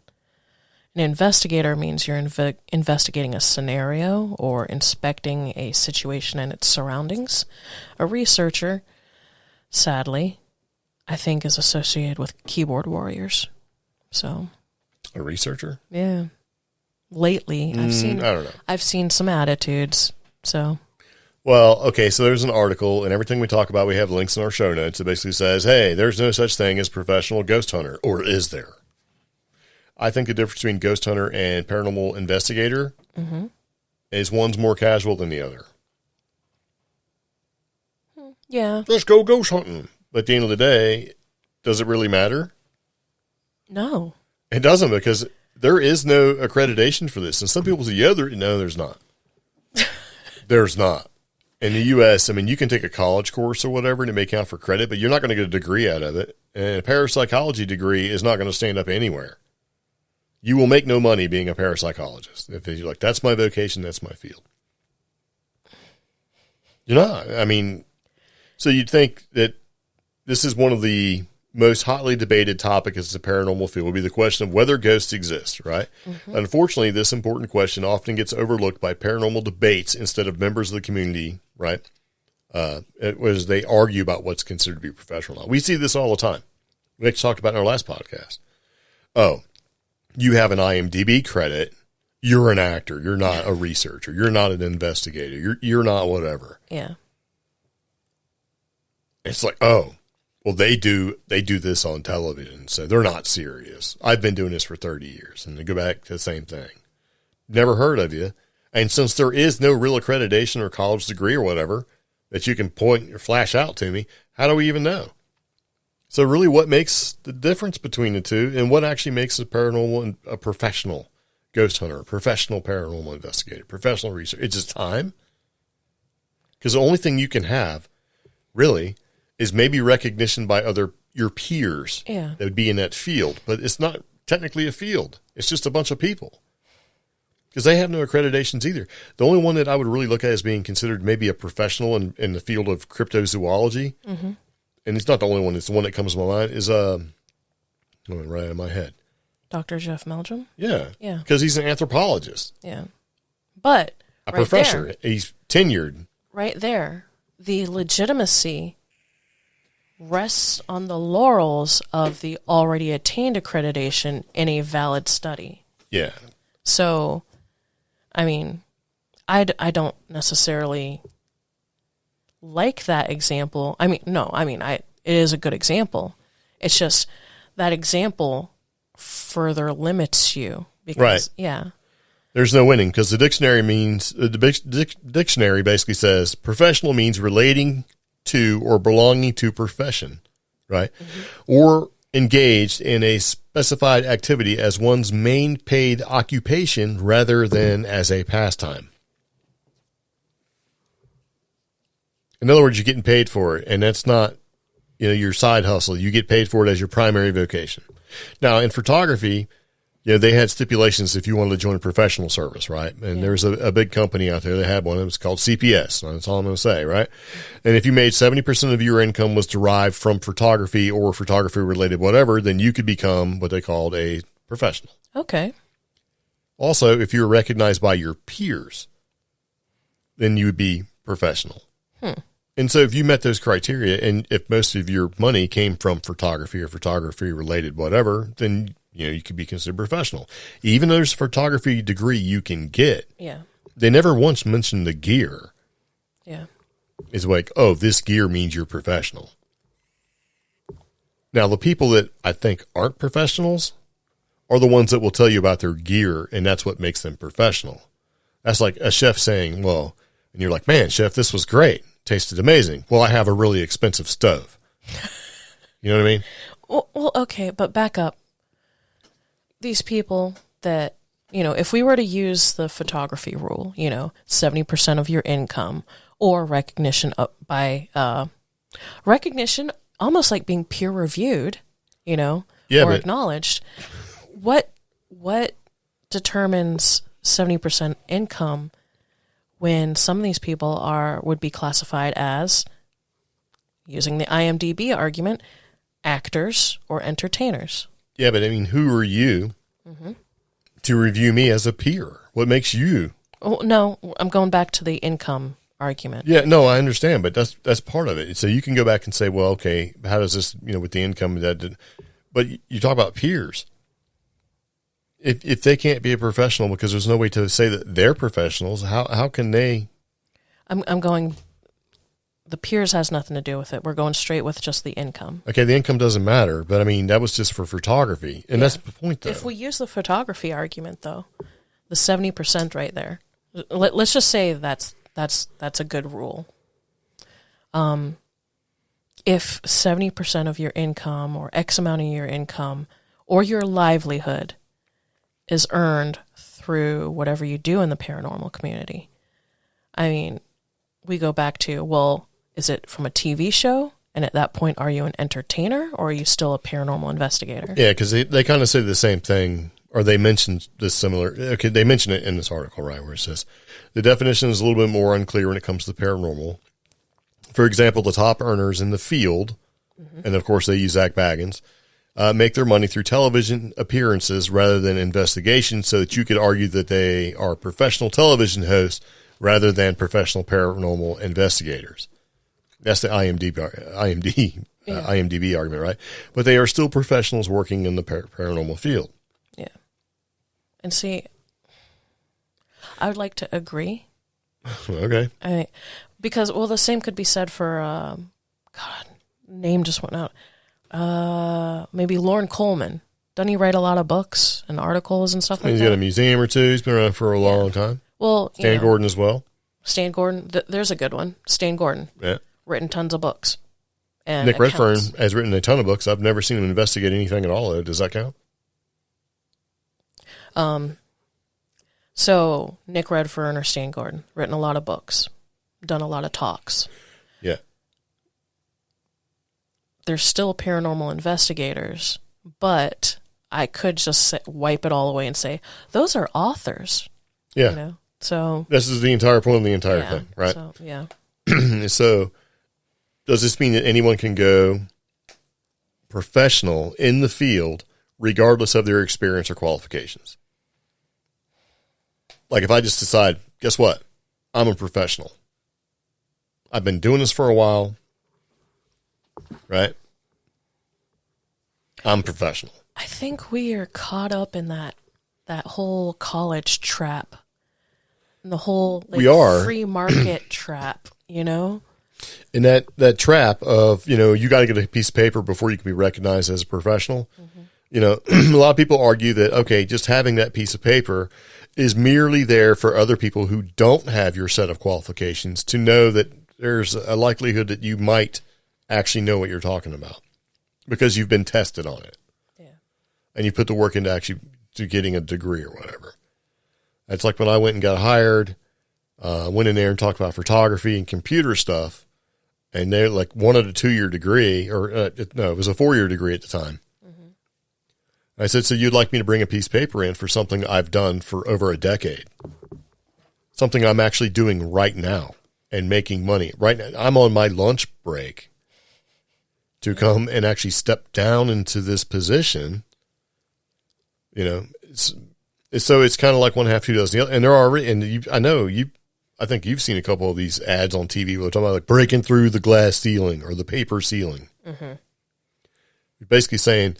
An investigator means you're investigating a scenario or inspecting a situation and its surroundings. A researcher, sadly, I think is associated with keyboard warriors. So, a researcher? Yeah. Lately, I don't know. I've seen some attitudes. So, well, okay, so there's an article, and everything we talk about, we have links in our show notes. It basically says, hey, there's no such thing as professional ghost hunter, or is there? I think the difference between ghost hunter and paranormal investigator is one's more casual than the other. Yeah. Let's go ghost hunting. But at the end of the day, does it really matter? No. It doesn't, because there is no accreditation for this. And some people say, yeah, no, there's not. There's not. In the U.S., I mean, you can take a college course or whatever, and it may count for credit, but you're not going to get a degree out of it. And a parapsychology degree is not going to stand up anywhere. You will make no money being a parapsychologist. If you're like, that's my vocation, that's my field. You're not. I mean, so you'd think that this is one of the most hotly debated topics as the paranormal field would be the question of whether ghosts exist, right? Mm-hmm. Unfortunately, this important question often gets overlooked by paranormal debates instead of members of the community, right? As they argue about what's considered to be professional. We see this all the time. We actually talked about in our last podcast. Oh, you have an IMDb credit. You're an actor. You're not a researcher. You're not an investigator. You're not whatever. Yeah. It's like, oh, well, they do this on television, so they're not serious. I've been doing this for 30 years, and they go back to the same thing. Never heard of you. And since there is no real accreditation or college degree or whatever that you can point or flash out to me, how do we even know? So really, what makes the difference between the two, and what actually makes a paranormal and a professional ghost hunter, a professional paranormal investigator, professional researcher? It's just time. Because the only thing you can have, really, is maybe recognition by your peers that would be in that field. But it's not technically a field. It's just a bunch of people. Because they have no accreditations either. The only one that I would really look at as being considered maybe a professional in the field of cryptozoology, and it's not the only one, it's the one that comes to my mind, is right out of my head. Dr. Jeff Meldrum? Yeah. Yeah. Because he's an anthropologist. Yeah. But a professor. He's tenured. Right there, the legitimacy rests on the laurels of the already attained accreditation in a valid study. Yeah. So, I mean, I don't necessarily like that example. I mean, no, I mean, it is a good example. It's just that example further limits you. Because, right. Yeah. There's no winning because the dictionary dictionary basically says professional means relating to or belonging to profession, right? Or engaged in a specified activity as one's main paid occupation rather than as a pastime. In other words, you're getting paid for it, and that's not, your side hustle. You get paid for it as your primary vocation. Now, in photography, they had stipulations if you wanted to join a professional service, right? And there's a big company out there that had one. It was called CPS. That's all I'm going to say, right? And if you made 70% of your income was derived from photography or photography-related whatever, then you could become what they called a professional. Okay. Also, if you were recognized by your peers, then you would be professional. And so if you met those criteria, and if most of your money came from photography or photography-related whatever, then you could be considered professional. Even though there's a photography degree you can get, they never once mentioned the gear. Yeah. It's like, oh, this gear means you're professional. Now, the people that I think aren't professionals are the ones that will tell you about their gear, and that's what makes them professional. That's like a chef saying, well, and you're like, man, chef, this was great. Tasted amazing. Well, I have a really expensive stove. You know what I mean? Well, okay, but back up. These people that, if we were to use the photography rule, 70% of your income or recognition by recognition, almost like being peer reviewed, or acknowledged. What determines 70% income when some of these people would be classified as, using the IMDb argument, actors or entertainers? Yeah, but I mean, who are you to review me as a peer? What makes you? Oh, no, I'm going back to the income argument. Yeah, no, I understand, but that's part of it. So you can go back and say, well, okay, how does this, with the income but you talk about peers. If they can't be a professional because there's no way to say that they're professionals, how can they? I'm going. The peers has nothing to do with it. We're going straight with just the income. Okay, the income doesn't matter, but I mean, that was just for photography. And that's the point, though. If we use the photography argument, though, the 70% right there, let's just say that's a good rule. If 70% of your income or X amount of your income or your livelihood is earned through whatever you do in the paranormal community, I mean, we go back to, well, is it from a TV show? And at that point, are you an entertainer or are you still a paranormal investigator? Yeah, because they kind of say the same thing, or they mentioned this similar. Okay, they mention it in this article, right, where it says the definition is a little bit more unclear when it comes to the paranormal. For example, the top earners in the field, and of course they use Zach Baggins, make their money through television appearances rather than investigation, so that you could argue that they are professional television hosts rather than professional paranormal investigators. That's the IMDb argument, right? But they are still professionals working in the paranormal field. Yeah. And see, I would like to agree. Okay. Because the same could be said for, name just went out. Maybe Lorne Coleman. Doesn't he write a lot of books and articles and stuff like that? He's got a museum or two. He's been around for a long time. Well, Stan Gordon as well. Stan Gordon, there's a good one. Stan Gordon. Yeah. Written tons of books. And Nick Redfern has written a ton of books. I've never seen him investigate anything at all. Does that count? So Nick Redfern or Stan Gordon, written a lot of books, done a lot of talks. Yeah. They're still paranormal investigators, but I could just wipe it all away and say, those are authors. Yeah. You know? So this is the entire point of the entire thing, right? So, yeah. So does this mean that anyone can go professional in the field regardless of their experience or qualifications? Like if I just decide, guess what? I'm a professional. I've been doing this for a while, right? I'm professional. I think we are caught up in that whole college trap. And the whole free market trap, you know? And that trap of, you got to get a piece of paper before you can be recognized as a professional. Mm-hmm. A lot of people argue that, okay, just having that piece of paper is merely there for other people who don't have your set of qualifications to know that there's a likelihood that you might actually know what you're talking about because you've been tested on it. Yeah. And you put the work into actually to getting a degree or whatever. It's like when I went and got hired, went in there and talked about photography and computer stuff. And they wanted a 2-year degree it was a 4-year degree at the time. Mm-hmm. I said, so you'd like me to bring a piece of paper in for something I've done for over a decade, something I'm actually doing right now and making money right now. I'm on my lunch break to come and actually step down into this position. So it's kind of like one half, two dozen the other. And there are, I think you've seen a couple of these ads on TV where they're talking about breaking through the glass ceiling or the paper ceiling. Mm-hmm. You're basically saying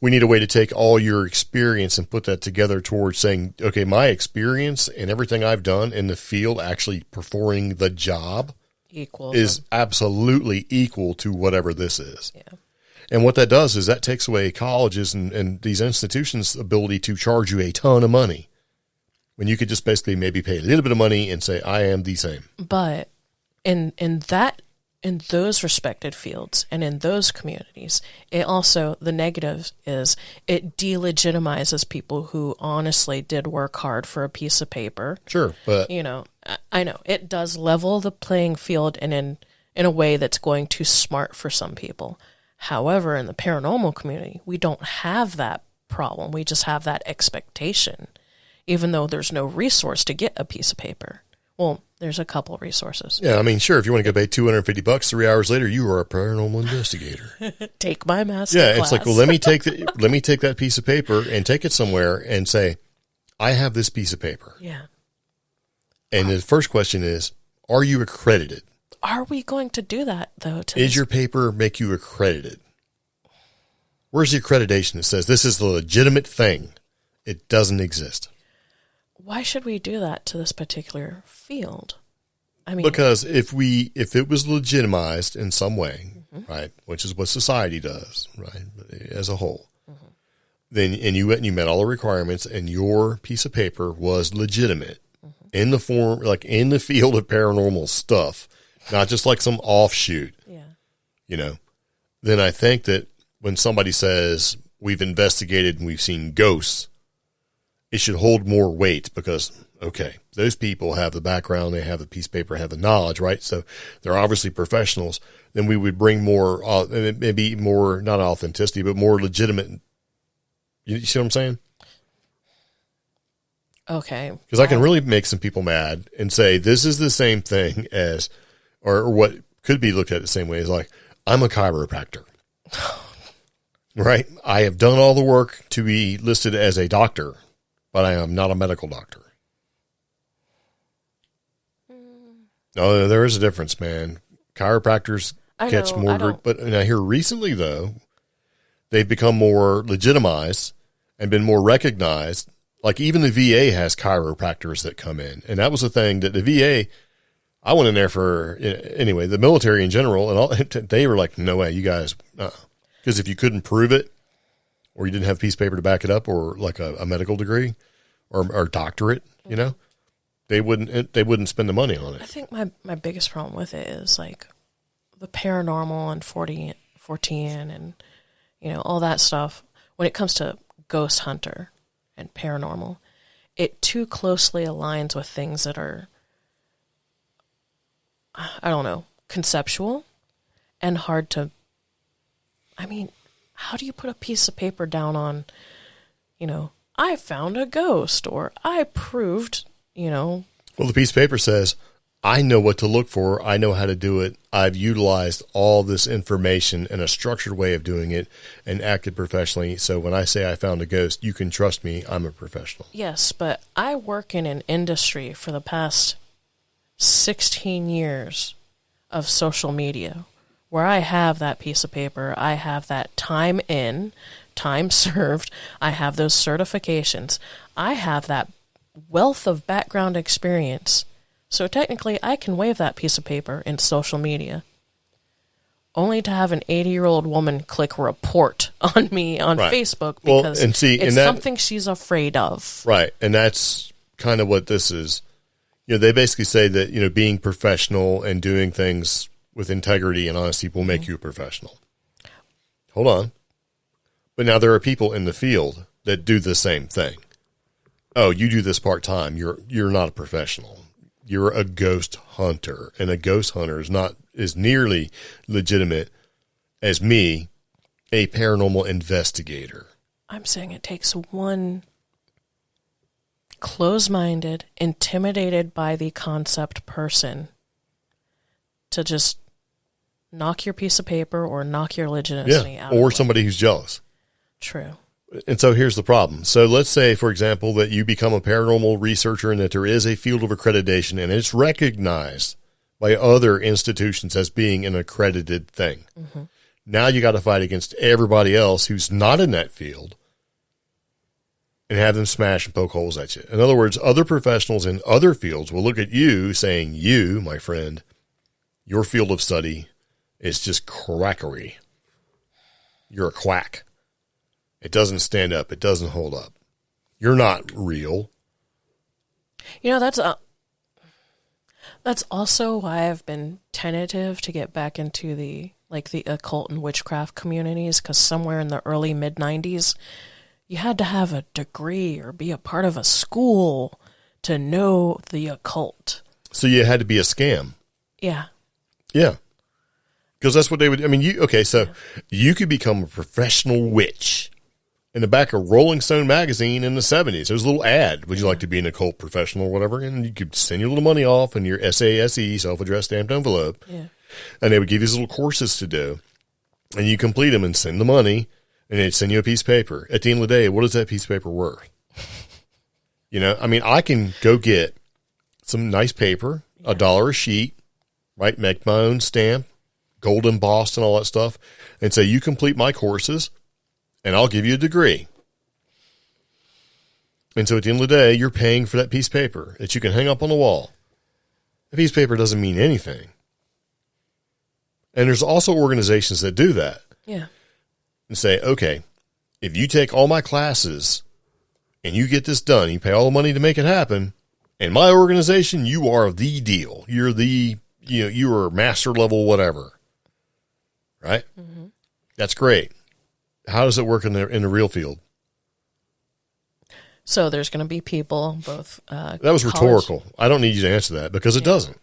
we need a way to take all your experience and put that together towards saying, okay, my experience and everything I've done in the field actually performing the job is absolutely equal to whatever this is. Yeah. And what that does is that takes away colleges and these institutions' ability to charge you a ton of money when you could just basically maybe pay a little bit of money and say, I am the same. But in those respected fields and in those communities, it also, the negative is it delegitimizes people who honestly did work hard for a piece of paper. Sure, but I know it does level the playing field and in a way that's going too smart for some people. However, in the paranormal community, we don't have that problem. We just have that expectation, even though there's no resource to get a piece of paper. Well, there's a couple of resources. Yeah, I mean, sure, if you want to go pay $250, 3 hours later, you are a paranormal investigator. Take my master class. Yeah, it's like, well, let me take that piece of paper and take it somewhere and say, I have this piece of paper. Yeah. And the first question is, are you accredited? Are we going to do that, though? Is your paper make you accredited? Where's the accreditation that says this is the legitimate thing? It doesn't exist. Why should we do that to this particular field? I mean, because if it was legitimized in some way, mm-hmm. right, which is what society does, right, as a whole, mm-hmm. then and you met all the requirements, and your piece of paper was legitimate mm-hmm. in the form, like in the field of paranormal stuff. Not just like some offshoot, then I think that when somebody says we've investigated and we've seen ghosts, it should hold more weight because, okay, those people have the background, they have the piece of paper, have the knowledge, right? So they're obviously professionals. Then we would bring more, maybe more, not authenticity, but more legitimate. You see what I'm saying? Okay. Because I can really make some people mad and say this is the same thing as... Or what could be looked at the same way is like, I'm a chiropractor, right? I have done all the work to be listed as a doctor, but I am not a medical doctor. No, there is a difference, man. Chiropractors catch more, but I hear recently though, they've become more legitimized and been more recognized. Like even the VA has chiropractors that come in, and that was the thing that the VA. I went in there for, anyway, the military in general, and all, they were like, no way, you guys, because if you couldn't prove it, or you didn't have a piece of paper to back it up, or like a medical degree, or doctorate, they wouldn't spend the money on it. I think my biggest problem with it is like the paranormal and 14 and, all that stuff. When it comes to ghost hunter and paranormal, it too closely aligns with things that are, I don't know, conceptual and hard to, how do you put a piece of paper down on I found a ghost, or I proved, Well, the piece of paper says, I know what to look for. I know how to do it. I've utilized all this information in a structured way of doing it and acted professionally. So when I say I found a ghost, you can trust me. I'm a professional. Yes, but I work in an industry for the past 16 years of social media where I have that piece of paper. I have that time in, time served. I have those certifications. I have that wealth of background experience. So technically, I can wave that piece of paper in social media, only to have an 80-year-old woman click report on me on Facebook because it's something she's afraid of. Right, and that's kind of what this is. They basically say that, being professional and doing things with integrity and honesty will make you a professional. Hold on. But now there are people in the field that do the same thing. Oh, you do this part-time. You're not a professional. You're a ghost hunter, and a ghost hunter is not as nearly legitimate as me, a paranormal investigator. I'm saying it takes one close-minded, intimidated by the concept person to just knock your piece of paper or knock your legitimacy out. Or somebody who's jealous. True. And so here's the problem. So let's say, for example, that you become a paranormal researcher and that there is a field of accreditation and it's recognized by other institutions as being an accredited thing. Mm-hmm. Now you got to fight against everybody else who's not in that field and have them smash and poke holes at you. In other words, other professionals in other fields will look at you saying, you, my friend, your field of study is just quackery. You're a quack. It doesn't stand up. It doesn't hold up. You're not real. That's also why I've been tentative to get back into the occult and witchcraft communities, because somewhere in the early mid-90s, you had to have a degree or be a part of a school to know the occult. So you had to be a scam. Yeah. Yeah. Because that's what they would, you could become a professional witch. In the back of Rolling Stone magazine in the 70s, there was a little ad. Would you like to be an occult professional or whatever? And you could send your little money off in your SASE, self-addressed stamped envelope. Yeah. And they would give you these little courses to do. And you complete them and send the money, and they'd send you a piece of paper. At the end of the day, what is that piece of paper worth? I can go get some nice paper, $1 a sheet, right? Make my own stamp, gold embossed and all that stuff, and say, you complete my courses, and I'll give you a degree. And so at the end of the day, you're paying for that piece of paper that you can hang up on the wall. That piece of paper doesn't mean anything. And there's also organizations that do that. Yeah. And say, okay, if you take all my classes and you get this done, you pay all the money to make it happen, in my organization, you are the deal. You're you are master level whatever. Right? Mm-hmm. That's great. How does it work in the real field? So there's going to be people, both that was rhetorical. I don't need you to answer that because it doesn't.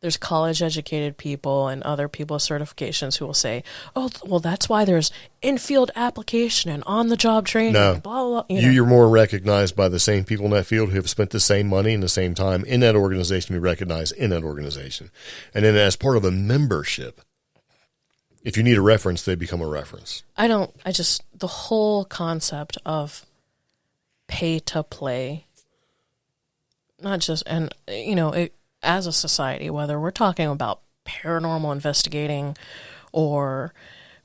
There's college-educated people and other people with certifications who will say, oh, well, that's why there's in-field application and on-the-job training. No. Blah, blah, blah. You're more recognized by the same people in that field who have spent the same money and the same time in that organization, be recognized in that organization. And then as part of a membership, if you need a reference, they become a reference. The whole concept of pay to play, not just, and, as a society, whether we're talking about paranormal investigating or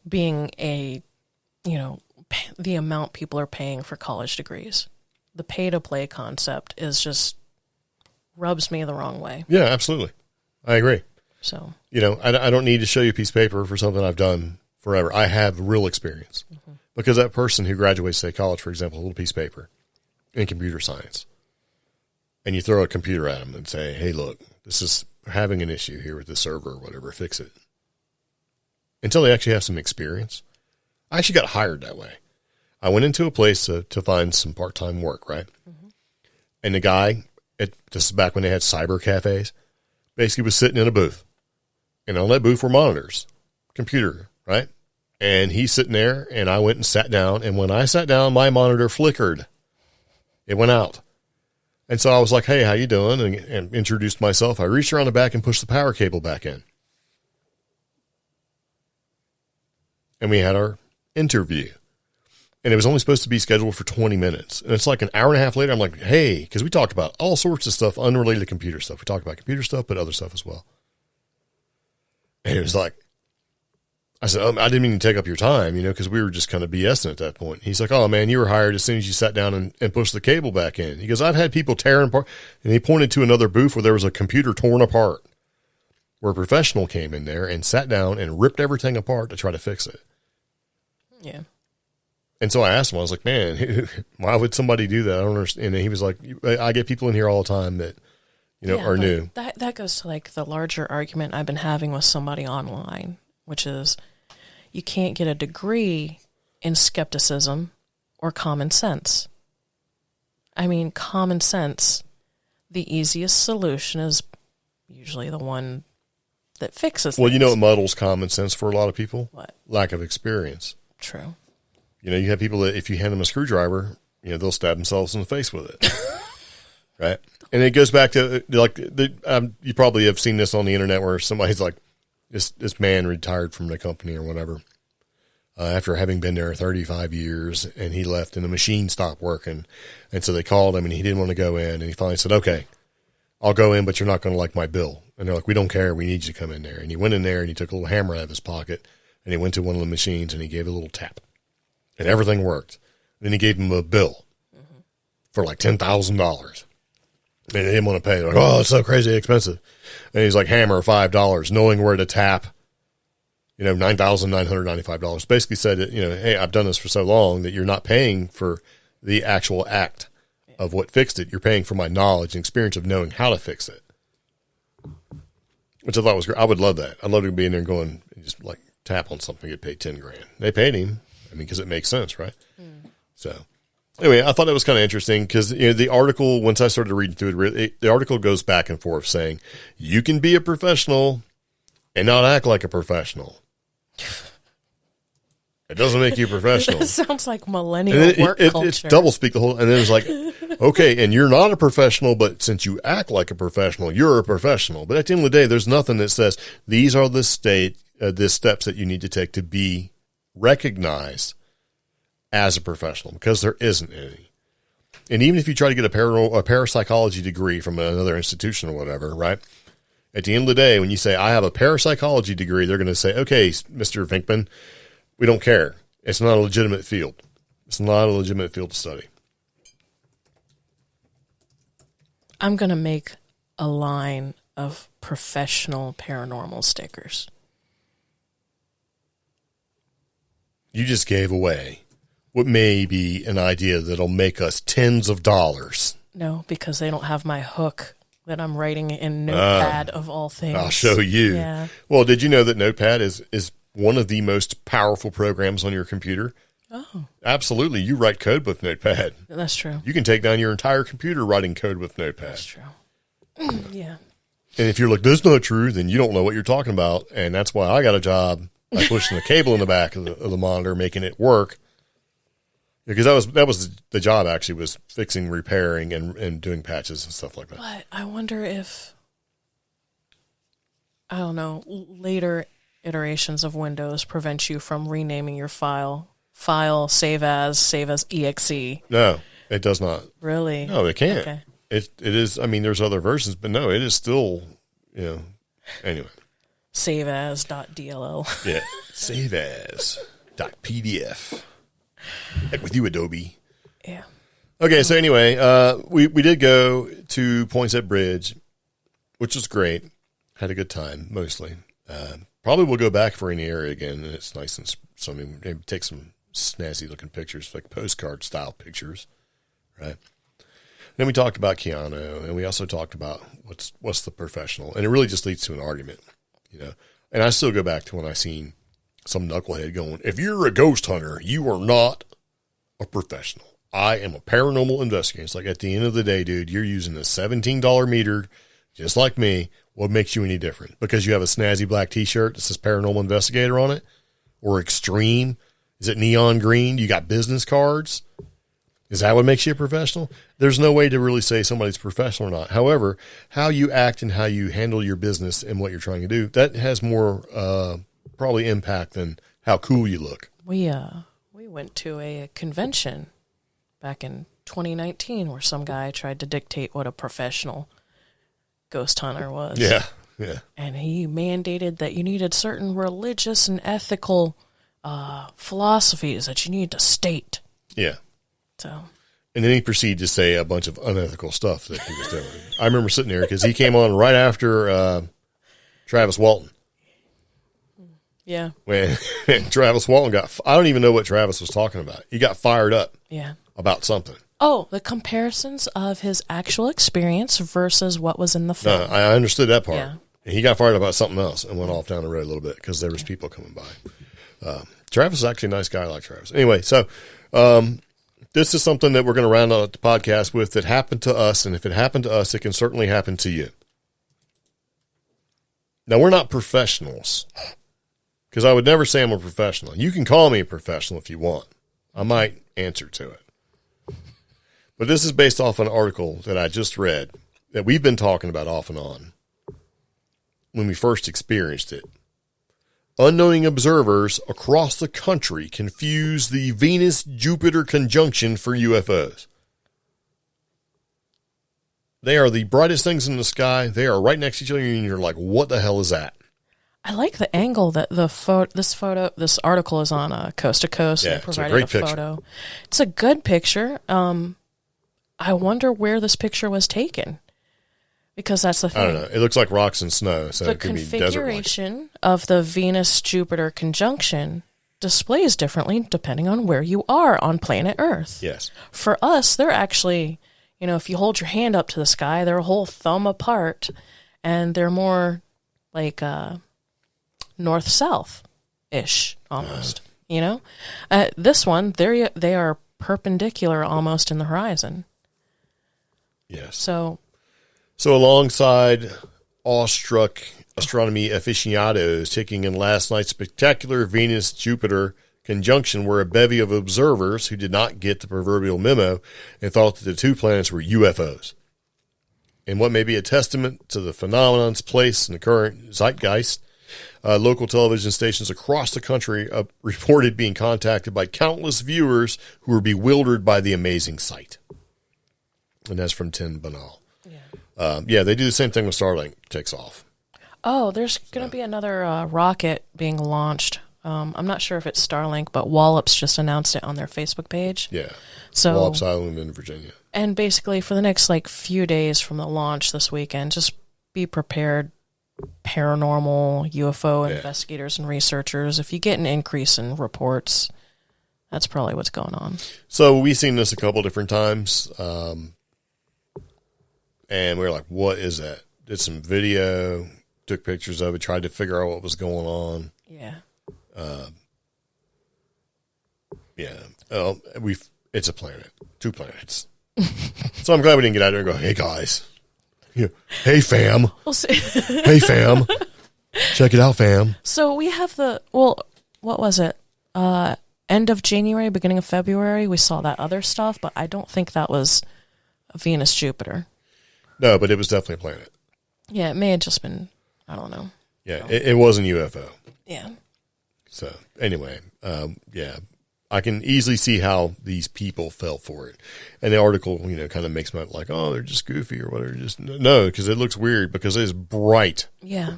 being the amount people are paying for college degrees, the pay to play concept just rubs me the wrong way. Yeah, absolutely. I agree. So, I don't need to show you a piece of paper for something I've done forever. I have real experience because that person who graduates, say college, for example, a little piece of paper in computer science, and you throw a computer at them and say, hey, look, this is having an issue here with the server or whatever, fix it. Until they actually have some experience. I actually got hired that way. I went into a place to find some part-time work, right? Mm-hmm. And the guy, this is back when they had cyber cafes, basically was sitting in a booth. And on that booth were monitors, computer, right? And he's sitting there, and I went and sat down. And when I sat down, my monitor flickered. It went out. And so I was like, hey, how you doing? And introduced myself. I reached around the back and pushed the power cable back in. And we had our interview. And it was only supposed to be scheduled for 20 minutes. And it's like an hour and a half later, I'm like, hey, because we talked about all sorts of stuff unrelated to computer stuff. We talked about computer stuff, but other stuff as well. And it was like, I said, I didn't mean to take up your time, because we were just kind of BSing at that point. He's like, oh, man, you were hired as soon as you sat down and pushed the cable back in. He goes, I've had people tearing apart. And he pointed to another booth where there was a computer torn apart, where a professional came in there and sat down and ripped everything apart to try to fix it. Yeah. And so I asked him, I was like, man, why would somebody do that? I don't understand. And he was like, I get people in here all the time that, are new. That goes to like the larger argument I've been having with somebody online, which is you can't get a degree in skepticism or common sense. I mean, common sense, the easiest solution is usually the one that fixes Well, things. it muddles common sense for a lot of people. What? Lack of experience. True. You have people that if you hand them a screwdriver, they'll stab themselves in the face with it. Right? And it goes back to, you probably have seen this on the internet where somebody's like, this man retired from the company or whatever, after having been there 35 years, and he left and the machine stopped working. And so they called him and he didn't want to go in. And he finally said, okay, I'll go in, but you're not going to like my bill. And they're like, we don't care. We need you to come in there. And he went in there and he took a little hammer out of his pocket and he went to one of the machines and he gave it a little tap. And everything worked. Then he gave him a bill for like $10,000. And they didn't want to pay. They're like, oh, it's so crazy expensive. And he's like, hammer, $5, knowing where to tap, $9,995. Basically said that, hey, I've done this for so long that you're not paying for the actual act of what fixed it. You're paying for my knowledge and experience of knowing how to fix it. Which I thought was great. I would love that. I'd love to be in there going and just like tap on something and get paid $10,000. They paid him. Because it makes sense, right? So, anyway, I thought it was kind of interesting because the article, once I started reading through it, the article goes back and forth saying you can be a professional and not act like a professional. It doesn't make you professional. That sounds like millennial work culture. It's double speak the whole, and then it's like, okay, and you're not a professional, but since you act like a professional, you're a professional. But at the end of the day, there's nothing that says these are the steps that you need to take to be recognized as a professional, because there isn't any. And even if you try to get a parapsychology degree from another institution or whatever, right? At the end of the day, when you say, I have a parapsychology degree, they're going to say, okay, Mr. Vinkman, we don't care. It's not a legitimate field. It's not a legitimate field to study. I'm going to make a line of professional paranormal stickers. You just gave away what may be an idea that'll make us tens of dollars. No, because they don't have my hook that I'm writing in Notepad of all things. I'll show you. Yeah. Well, did you know that Notepad is one of the most powerful programs on your computer? Oh. Absolutely. You write code with Notepad. That's true. You can take down your entire computer writing code with Notepad. That's true. Yeah. And if you're like, that's not true, then you don't know what you're talking about. And that's why I got a job by pushing the cable in the back of the monitor, making it work. Because that was the job, actually, was fixing, repairing, and doing patches and stuff like that. But I wonder if, I don't know, later iterations of Windows prevent you from renaming your file save as exe. No, it does not. Really? No, it can't. Okay. It is, I mean, there's other versions, but no, it is still, anyway. Save as.dll. Yeah, save as.pdf. Heck with you, Adobe. Yeah. Okay, so anyway, we did go to Poinsett Bridge, which was great. Had a good time, mostly. Probably we'll go back for any area again, and it's nice and sunny. Maybe take some snazzy-looking pictures, like postcard-style pictures, right? Then we talked about Keanu, and we also talked about what's the professional, and it really just leads to an argument, And I still go back to when I seen some knucklehead going, if you're a ghost hunter, you are not a professional. I am a paranormal investigator. It's like, at the end of the day, dude, you're using a $17 meter, just like me. What makes you any different? Because you have a snazzy black T-shirt that says paranormal investigator on it? or extreme? Is it neon green? You got business cards? Is that what makes you a professional? There's no way to really say somebody's professional or not. However, how you act and how you handle your business and what you're trying to do, that has more probably impact than how cool you look. We went to a convention back in 2019 where some guy tried to dictate what a professional ghost hunter was. Yeah. And he mandated that you needed certain religious and ethical philosophies that you need to state. Yeah. So. And then he proceeded to say a bunch of unethical stuff that he was doing. I remember sitting there because he came on right after Travis Walton. Yeah. When Travis Walton I don't even know what Travis was talking about. He got fired up. Yeah. About something. Oh, the comparisons of his actual experience versus what was in the film. No, I understood that part. Yeah. And he got fired up about something else and went off down the road a little bit because there was people coming by. Travis is actually a nice guy. I like Travis. Anyway, so this is something that we're going to round out the podcast with that happened to us. And if it happened to us, it can certainly happen to you. Now, we're not professionals because I would never say I'm a professional. You can call me a professional if you want. I might answer to it. But this is based off an article that I just read that we've been talking about off and on when we first experienced it. Unknowing observers across the country confuse the Venus-Jupiter conjunction for UFOs. They are the brightest things in the sky. They are right next to each other, and you're like, what the hell is that? I like the angle that this article is on Coast to Coast. Yeah, they provided it's a great photo. picture. It's a good picture. I wonder where this picture was taken. Because that's the thing. I don't know. It looks like rocks and snow, so the it could be desert. The configuration of the Venus-Jupiter conjunction displays differently depending on where you are on planet Earth. Yes. For us, they're actually, if you hold your hand up to the sky, they're a whole thumb apart, and they're more like north-south-ish almost, This one, they are perpendicular almost in the horizon. Yes. So alongside awestruck astronomy aficionados taking in last night's spectacular Venus-Jupiter conjunction were a bevy of observers who did not get the proverbial memo and thought that the two planets were UFOs. And what may be a testament to the phenomenon's place in the current zeitgeist, local television stations across the country reported being contacted by countless viewers who were bewildered by the amazing sight. And that's from Tin Banal. They do the same thing when Starlink takes off. Oh, there's going to be another rocket being launched. I'm not sure if it's Starlink, but Wallops just announced it on their Facebook page. Yeah. So Wallops Island in Virginia. And basically for the next few days from the launch this weekend, just be prepared, paranormal, UFO investigators and researchers. If you get an increase in reports, that's probably what's going on. So we've seen this a couple different times. And we were like, what is that? Did some video, took pictures of it, tried to figure out what was going on. Yeah. It's a planet. 2 planets. So I'm glad we didn't get out there and go, hey, guys. Hey, fam. We'll see. Hey, fam. Check it out, fam. So we have what was it? End of January, beginning of February, we saw that other stuff, but I don't think that was Venus-Jupiter. No, but it was definitely a planet. Yeah, it may have just been, I don't know. Yeah, it wasn't UFO. Yeah. So, anyway, I can easily see how these people fell for it. And the article, kind of makes me like, oh, they're just goofy or whatever. No, because it looks weird because it's bright. Yeah.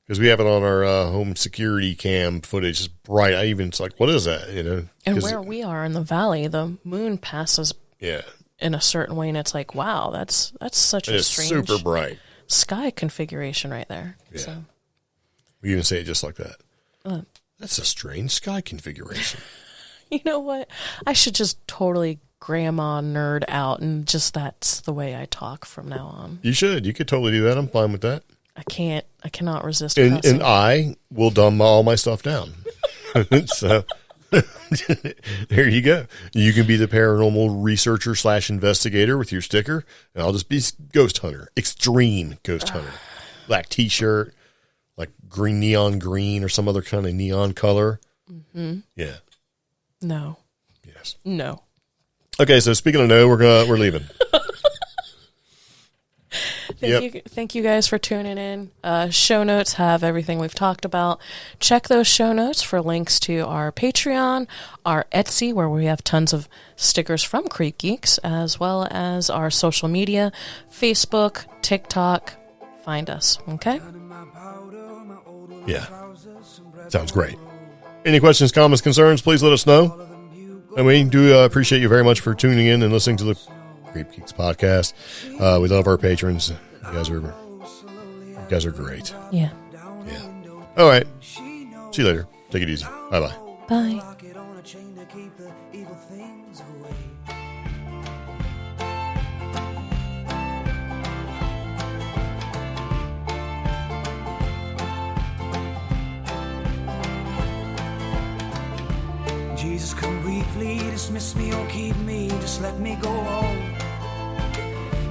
Because we have it on our home security cam footage. It's bright. It's like, what is that? And where we are in the valley, the moon passes in a certain way, and it's like, wow, that's such a strange, super bright sky configuration right there. Yeah. So. We even say it just like that. That's a strange sky configuration. You know what? I should just totally grandma nerd out, and just that's the way I talk from now on. You should. You could totally do that. I'm fine with that. I cannot resist. And I will dumb all my stuff down. So there you go. You can be the paranormal researcher / investigator with your sticker, and I'll just be ghost hunter, extreme ghost hunter. Black t-shirt, like neon green or some other kind of neon color. Mm-hmm. Yeah. No. Yes. No. Okay, so speaking of no, we're leaving. Thank you guys for tuning in. Show notes have everything we've talked about. Check those show notes for links to our Patreon, our Etsy, where we have tons of stickers from Creep Geeks, as well as our social media, Facebook, TikTok. Find us, okay? Yeah. Sounds great. Any questions, comments, concerns, please let us know. And we do appreciate you very much for tuning in and listening to the CreepGeeks Podcast. We love our patrons. You guys are great. Yeah. All right. See you later. Take it easy. Bye-bye. Bye. Jesus, come briefly, dismiss me or keep me, just let me go home.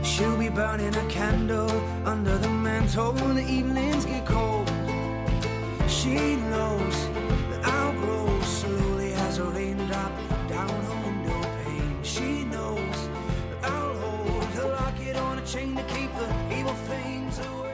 She'll be burning a candle under the mantle when the evenings get cold. She knows that I'll grow slowly as a raindrop down her window pane. She knows that I'll hold the locket on a chain to keep the evil things away.